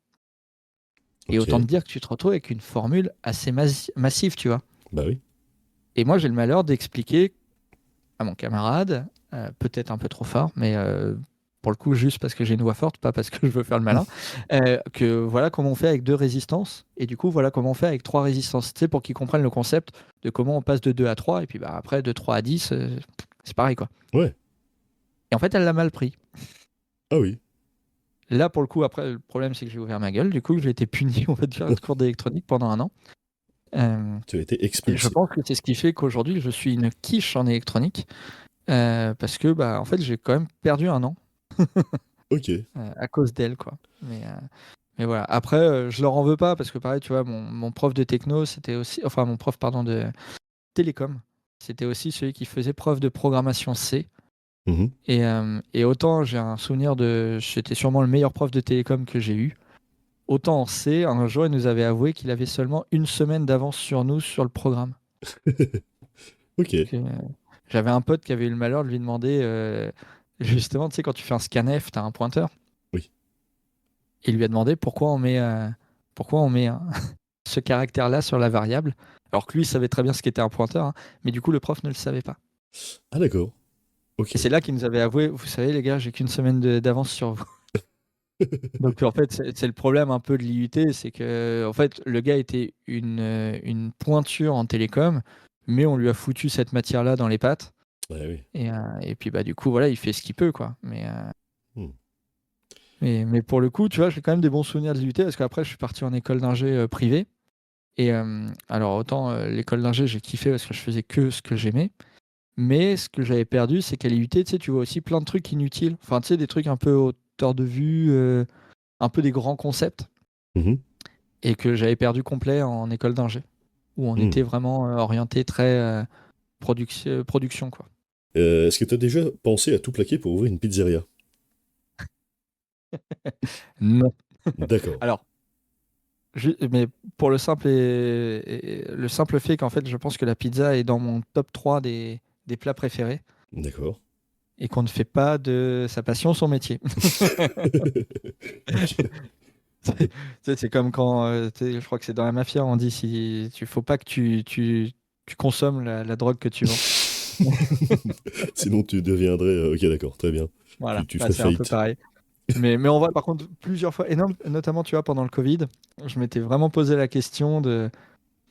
Et autant te Ok. dire que tu te retrouves avec une formule assez massive, tu vois. Bah oui. Et moi, j'ai le malheur d'expliquer à mon camarade, peut-être un peu trop fort, mais pour le coup, juste parce que j'ai une voix forte, pas parce que je veux faire le malin, que voilà comment on fait avec 2 résistances, et du coup, voilà comment on fait avec 3 résistances. Tu sais, pour qu'ils comprennent le concept de comment on passe de 2 à 3, et puis bah, après, de 3 à 10, c'est pareil, quoi. Ouais. Et en fait, elle l'a mal pris. Ah oui. Là, pour le coup, après, le problème, c'est que j'ai ouvert ma gueule. Du coup, j'ai été puni, on va dire, de cours d'électronique pendant 1 an. Tu as été Et je expulsé. pense que c'est ce qui fait qu'aujourd'hui, je suis une quiche en électronique. Parce que, bah, en fait, j'ai quand même perdu 1 an Ok. à cause d'elle, quoi. Mais voilà. Après, je leur en veux pas parce que, pareil, tu vois, mon prof de techno, c'était aussi. Enfin, mon prof, pardon, de télécom, c'était aussi celui qui faisait preuve de programmation C. Mhm. Et autant j'ai un souvenir de. C'était sûrement le meilleur prof de télécom que j'ai eu. Autant en C, un jour, il nous avait avoué qu'il avait seulement 1 semaine d'avance sur nous sur le programme. Ok. Que, j'avais un pote qui avait eu le malheur de lui demander, justement, tu sais, quand tu fais un scanf, tu as un pointeur. Oui. Il lui a demandé pourquoi on met ce caractère-là sur la variable, alors que lui savait très bien ce qu'était un pointeur, hein, mais du coup, le prof ne le savait pas. Ah d'accord. Ok. Et c'est là qu'il nous avait avoué, vous savez, les gars, j'ai qu'1 semaine d'avance sur vous. Donc en fait, c'est le problème un peu de l'IUT, c'est que en fait, le gars était une pointure en télécom, mais on lui a foutu cette matière-là dans les pattes. Ouais, oui. Et puis bah du coup, voilà, il fait ce qu'il peut, quoi. Hmm. Mais pour le coup, tu vois, j'ai quand même des bons souvenirs de l'IUT parce qu'après, je suis parti en école d'ingé privée. Et alors, autant l'école d'ingé, j'ai kiffé parce que je faisais que ce que j'aimais. Mais ce que j'avais perdu, c'est qu'à l'IUT, tu sais, tu vois aussi plein de trucs inutiles. Enfin, tu sais, des trucs un peu hauteur de vue, un peu des grands concepts. Mhm. Et que j'avais perdu complet en école d'ingé. Où on Hmm. était vraiment orienté très production, quoi. Est-ce que tu as déjà pensé à tout plaquer pour ouvrir une pizzeria? Non. D'accord. Alors, mais pour le simple fait qu'en fait, je pense que la pizza est dans mon top 3 des plats préférés D'accord. et qu'on ne fait pas de sa passion son métier. Ok. Tu sais, c'est comme quand, tu sais, je crois que c'est dans la mafia, on dit si tu faut pas que tu consommes la drogue que tu vends. Sinon, tu deviendrais. Ok, d'accord, très bien. Voilà, Tu bah, ferais c'est un peu faillite. pareil. Mais on voit par contre plusieurs fois, et notamment tu vois pendant le Covid, je m'étais vraiment posé la question de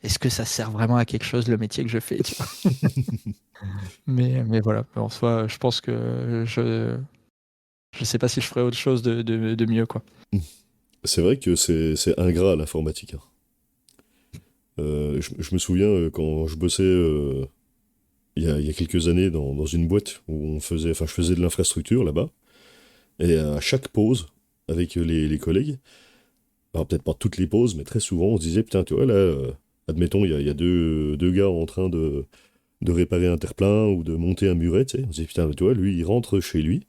est-ce que ça sert vraiment à quelque chose le métier que je fais, tu vois. Mais voilà, en soi, je pense que je sais pas si je ferais autre chose de mieux, quoi. C'est vrai que c'est ingrat l'informatique, hein. Je me souviens quand je bossais il y a quelques années dans une boîte où je faisais de l'infrastructure là-bas, et à chaque pause avec les collègues, alors peut-être pas toutes les pauses, mais très souvent on se disait putain, tu vois là, admettons il y a deux gars en train de réparer un terre-plein ou de monter un muret, tu sais, on se disait putain, tu vois, lui il rentre chez lui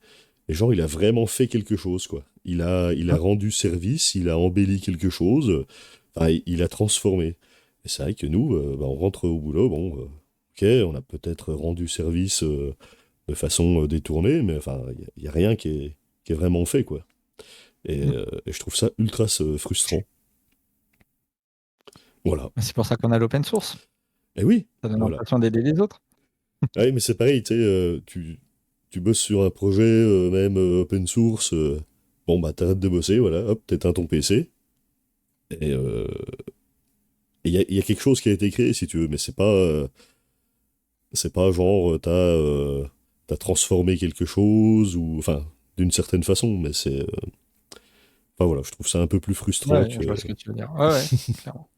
et genre il a vraiment fait quelque chose quoi. Il a Hein. rendu service, il a embelli quelque chose, enfin il a transformé. Et c'est vrai que nous, bah, on rentre au boulot, bon, ok, on a peut-être rendu service de façon détournée, mais enfin, il y a rien qui est vraiment fait, quoi. Mm. Et je trouve ça ultra frustrant. Voilà. C'est pour ça qu'on a l'open source. Et oui, Ça donne voilà. l'impression d'aider les autres. Ouais, mais c'est pareil, tu sais, tu bosses sur un projet, même open source, bon, bah, t'arrêtes de bosser, voilà, hop, t'éteins ton PC, et il y a quelque chose qui a été créé, si tu veux, mais c'est pas genre, t'as transformé quelque chose, ou, enfin, d'une certaine façon, mais enfin voilà, je trouve ça un peu plus frustrant Ouais, je que. vois ce que tu veux dire. Ouais, ouais, clairement.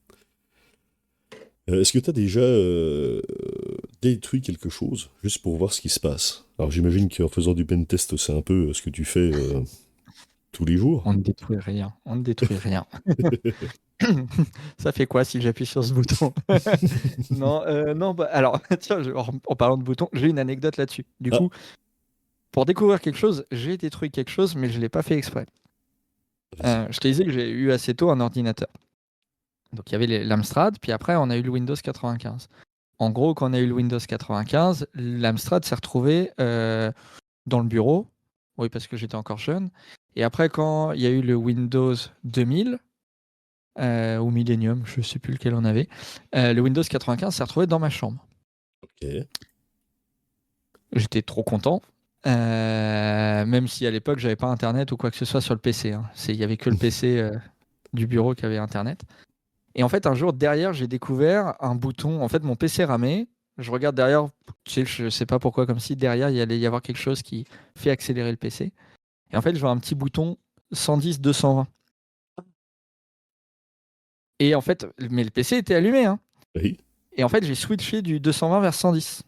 Est-ce que t'as déjà détruit quelque chose, juste pour voir ce qui se passe? Alors j'imagine qu'en faisant du pen test, c'est un peu ce que tu fais tous les jours. On ne détruit rien. On ne détruit rien. Ça fait quoi si j'appuie sur ce bouton? Non, non, bah, alors, tiens, en parlant de boutons, j'ai une anecdote là-dessus. Du Ah, coup, pour découvrir quelque chose, j'ai détruit quelque chose, mais je ne l'ai pas fait exprès. vas-y. Je te disais que j'ai eu assez tôt un ordinateur. Donc il y avait l'Amstrad, puis après on a eu le Windows 95. En gros, quand on a eu le Windows 95, l'Amstrad s'est retrouvé dans le bureau. Oui, parce que j'étais encore jeune. Et après, quand il y a eu le Windows 2000, ou Millennium, je ne sais plus lequel on avait, le Windows 95 s'est retrouvé dans ma chambre. Ok. J'étais trop content. Même si à l'époque, j'avais pas Internet ou quoi que ce soit sur le PC, hein. Il y avait que le PC du bureau qui avait Internet. Et en fait, un jour, derrière, j'ai découvert un bouton. En fait, mon PC ramait. Je regarde derrière, tu sais, je sais pas pourquoi, comme si derrière, il allait y avoir quelque chose qui fait accélérer le PC. Et en fait, je vois un petit bouton 110-220. Et en fait, mais le PC était allumé, hein. Oui. Et en fait, j'ai switché du 220 vers 110.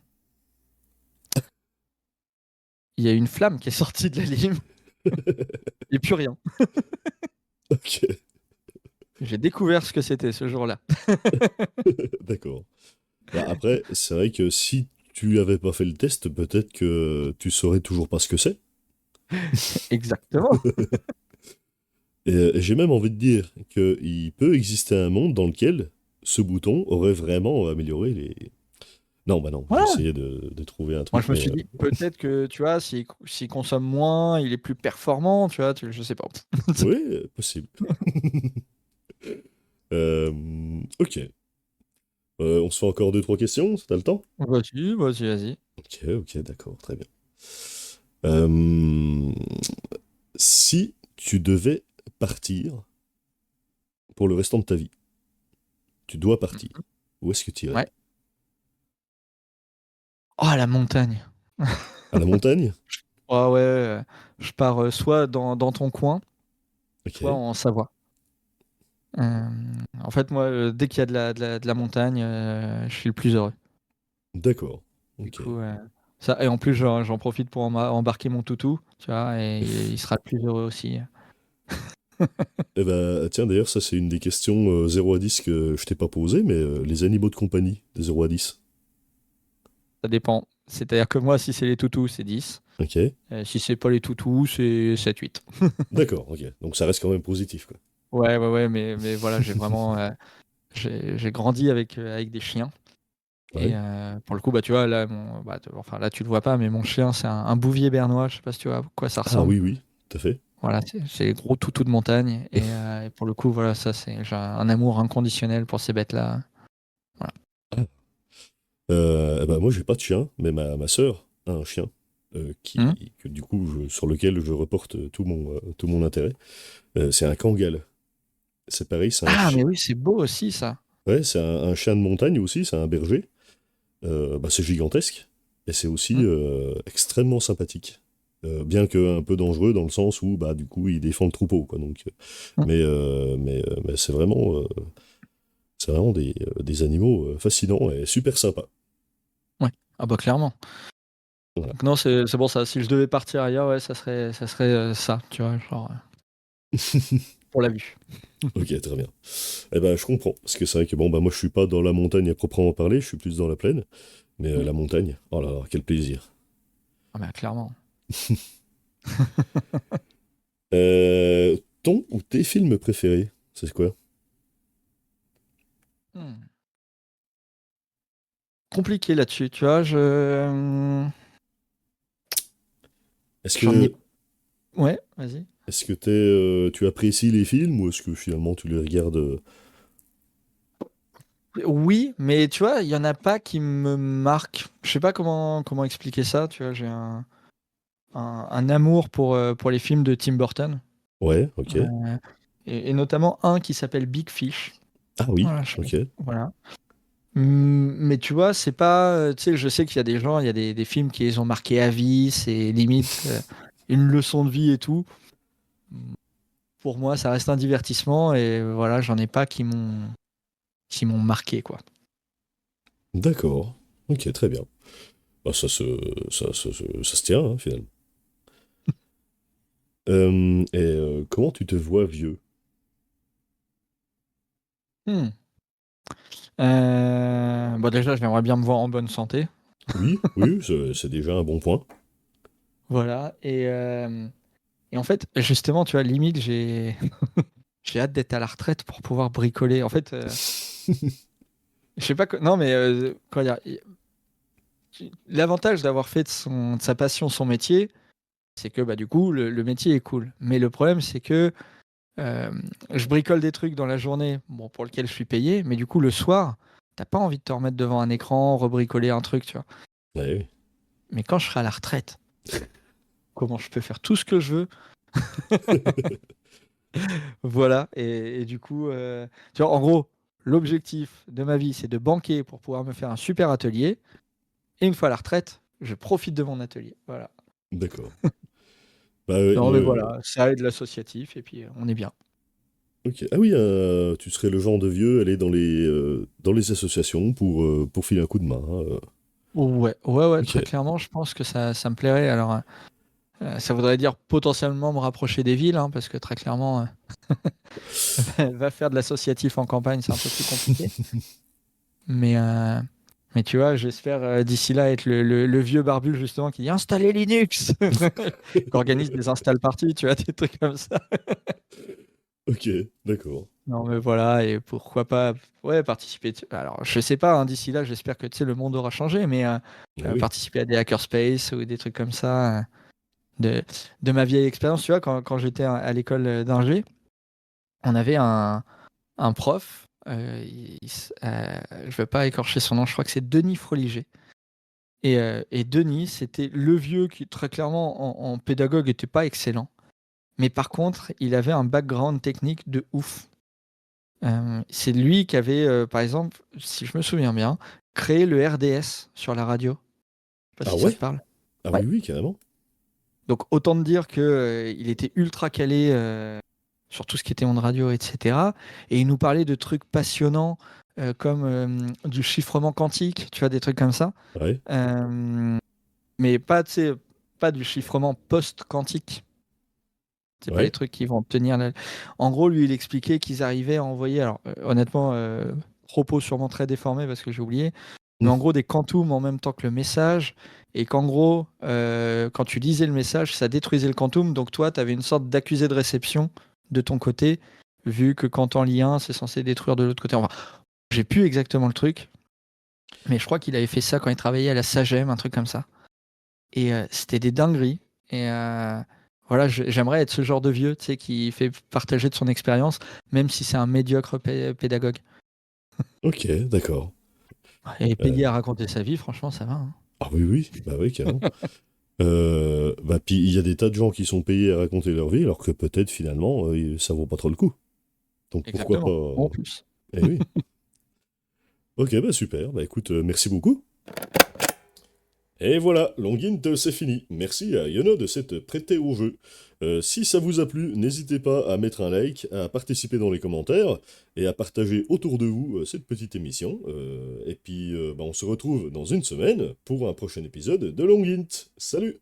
Il y a une flamme qui est sortie de la lime. Et plus rien. Ok. J'ai découvert ce que c'était ce jour-là. D'accord. Bah, après, c'est vrai que si tu avais pas fait le test, peut-être que tu saurais toujours pas ce que c'est. Exactement. Et j'ai même envie de dire qu'il peut exister un monde dans lequel ce bouton aurait vraiment amélioré les. Non, bah non, Ouais. j'essayais de trouver un Moi, truc, je me mais suis dit, peut-être que, tu vois, s'il consomme moins, il est plus performant, tu vois, je sais pas. oui, possible. Ok. On se fait encore deux, trois questions, t'as le temps? Vas-y, vas-y, vas-y. Ok, ok, d'accord, très bien. Euh, Si tu devais partir pour le restant de ta vie, tu dois partir. Où est-ce que tu irais? Ouais. Oh, la montagne. À la montagne? Ah ouais, je pars soit dans ton coin, soit Ok, en Savoie. Euh, En fait, moi, dès qu'il y a de la montagne, je suis le plus heureux. d'accord. Du Ok. coup, ça, et en plus, j'en profite pour embarquer mon toutou, tu vois, et il sera le plus heureux aussi. Eh ben, tiens, d'ailleurs, ça, c'est une des questions 0 à 10 que je t'ai pas posées, mais les animaux de compagnie, de 0 à 10. Ça dépend. C'est-à-dire que moi, si c'est les toutous, c'est 10. Ok. Si c'est pas les toutous, c'est 7-8. D'accord, ok. Donc ça reste quand même positif, quoi. Ouais, ouais, ouais, mais voilà, j'ai vraiment j'ai grandi avec des chiens. Et Ouais. pour le coup, bah, tu vois, là, enfin, là, tu le vois pas, mais mon chien, c'est un bouvier bernois. Je sais pas si tu vois à quoi ça Ah ressemble. oui, oui, tout à fait. Voilà, c'est les gros toutous de montagne. Et pour le coup, voilà, ça, j'ai un amour inconditionnel pour ces bêtes-là. Voilà. Ah. Moi, j'ai pas de chien, mais ma sœur a un chien Hmm. du coup, sur lequel je reporte tout mon intérêt. C'est un Kangal. C'est pareil, Ah, mais oui, c'est beau aussi, ça. ouais, c'est un chien de montagne aussi, c'est un berger. C'est gigantesque et c'est aussi Hmm. extrêmement sympathique. Bien que un peu dangereux dans le sens où bah du coup il défend le troupeau quoi donc Hmm. mais c'est vraiment des animaux fascinants et super sympas. Ouais. Ah bah clairement. Voilà. Donc non, c'est pour ça. Si je devais partir ailleurs, ouais, ça serait ça, tu vois, genre pour la vue. Ok, très bien. Eh ben je comprends parce que c'est vrai que bon bah moi je suis pas dans la montagne à proprement parler, je suis plus dans la plaine, mais Hmm. la montagne, oh là là, quel plaisir. Ah bah clairement. Ton ou tes films préférés, c'est quoi? Hmm. Compliqué là-dessus, tu vois, Est-ce j'en ai. que Ouais, vas-y. tu apprécies les films ou est-ce que finalement tu les regardes Oui, mais tu vois, il y en a pas qui me marquent. Je sais pas comment expliquer ça, tu vois, j'ai un amour pour les films de Tim Burton. Ouais, ok. Euh, et notamment un qui s'appelle Big Fish. Ah oui, Voilà. ok. Voilà. Mais tu vois, c'est pas. Tu sais, je sais qu'il y a des gens, il y a des films qui les ont marqués à vie, c'est limite une leçon de vie et tout. Pour moi, ça reste un divertissement et voilà, j'en ai pas qui m'ont marqué, quoi. D'accord. Ok, très bien. Bah, ça se tient, hein, finalement. Comment tu te vois vieux? Hmm. Bon, déjà, j'aimerais bien me voir en bonne santé. Oui, oui, c'est déjà un bon point. Voilà. Et en fait, justement, tu vois, limite, j'ai hâte d'être à la retraite pour pouvoir bricoler. En fait, je sais pas. Non, mais comment dire, l'avantage d'avoir fait de sa passion son métier, c'est que bah, du coup, le métier est cool. Mais le problème, c'est que euh, je bricole des trucs dans la journée, bon, pour lequel je suis payé, mais du coup, le soir, t'as pas envie de te remettre devant un écran, rebricoler un truc, tu vois. Ouais, Mais quand je serai à la retraite, comment je peux faire tout ce que je veux? oui. Voilà. Et du coup, tu vois, en gros, l'objectif de ma vie, c'est de banquer pour pouvoir me faire un super atelier. Et une fois à la retraite, je profite de mon atelier. Voilà. D'accord. Bah, ouais, Non, mais voilà, ça aide l'associatif et puis on est bien. ok. Ah oui, tu serais le genre de vieux à aller dans les associations pour filer un coup de main, hein, Ouais, ouais, ouais, Ok. très clairement, je pense que ça me plairait. Alors, ça voudrait dire potentiellement me rapprocher des villes, hein, parce que très clairement, va faire de l'associatif en campagne, c'est un peu plus compliqué. Mais, euh, mais tu vois, j'espère d'ici là être le vieux barbu justement qui dit installez Linux, qui organise des install parties, tu vois, des trucs comme ça. Ok, d'accord. Non, mais voilà, et pourquoi pas, ouais, participer. Alors, je sais pas, hein, d'ici là, j'espère que tu sais, le monde aura changé, mais Ah oui. participer à des hackerspace ou des trucs comme ça, de, de ma vieille expérience, tu vois, quand j'étais à l'école d'ingé, on avait un prof, je veux pas écorcher son nom, je crois que c'est Denis Froliger. Et Denis, c'était le vieux qui, très clairement, en pédagogue, était pas excellent. Mais par contre, il avait un background technique de ouf. C'est lui qui avait, par exemple, si je me souviens bien, créé le RDS sur la radio. Je sais pas Ah si ça te ouais? parle. Ah Ouais. oui, oui, carrément. Donc autant te dire que il était ultra calé sur tout ce qui était ondes radio, etc. Et il nous parlait de trucs passionnants comme du chiffrement quantique, tu vois, des trucs comme ça. Ouais. Euh, mais pas, tu sais, pas du chiffrement post-quantique. C'est pas les Ouais. trucs qui vont obtenir. En gros, lui, il expliquait qu'ils arrivaient à envoyer, alors honnêtement, propos sûrement très déformés parce que j'ai oublié, mais en gros, des quantums en même temps que le message, et qu'en gros, quand tu lisais le message, ça détruisait le quantum, donc toi, tu avais une sorte d'accusé de réception de ton côté, vu que quand on lit un, c'est censé détruire de l'autre côté. Enfin, j'ai plus exactement le truc, mais je crois qu'il avait fait ça quand il travaillait à la SAGEM, un truc comme ça. Et c'était des dingueries. Et voilà, j'aimerais être ce genre de vieux, tu sais, qui fait partager de son expérience, même si c'est un médiocre pédagogue. Ok, d'accord. Et Euh, payer à raconter sa vie, franchement, ça va, hein. Ah oui, oui, bah oui, carrément. Bah puis il y a des tas de gens qui sont payés à raconter leur vie, alors que peut-être finalement, ça vaut pas trop le coup. Donc pourquoi Exactement. En pas... plus. Eh oui. Ok, bah super, bah écoute, merci beaucoup. Et voilà, Longint, c'est fini. Merci à Yono de s'être prêté au jeu. Si ça vous a plu, n'hésitez pas à mettre un like, à participer dans les commentaires et à partager autour de vous cette petite émission. Et puis, bah, on se retrouve dans une semaine pour un prochain épisode de Longint. Salut!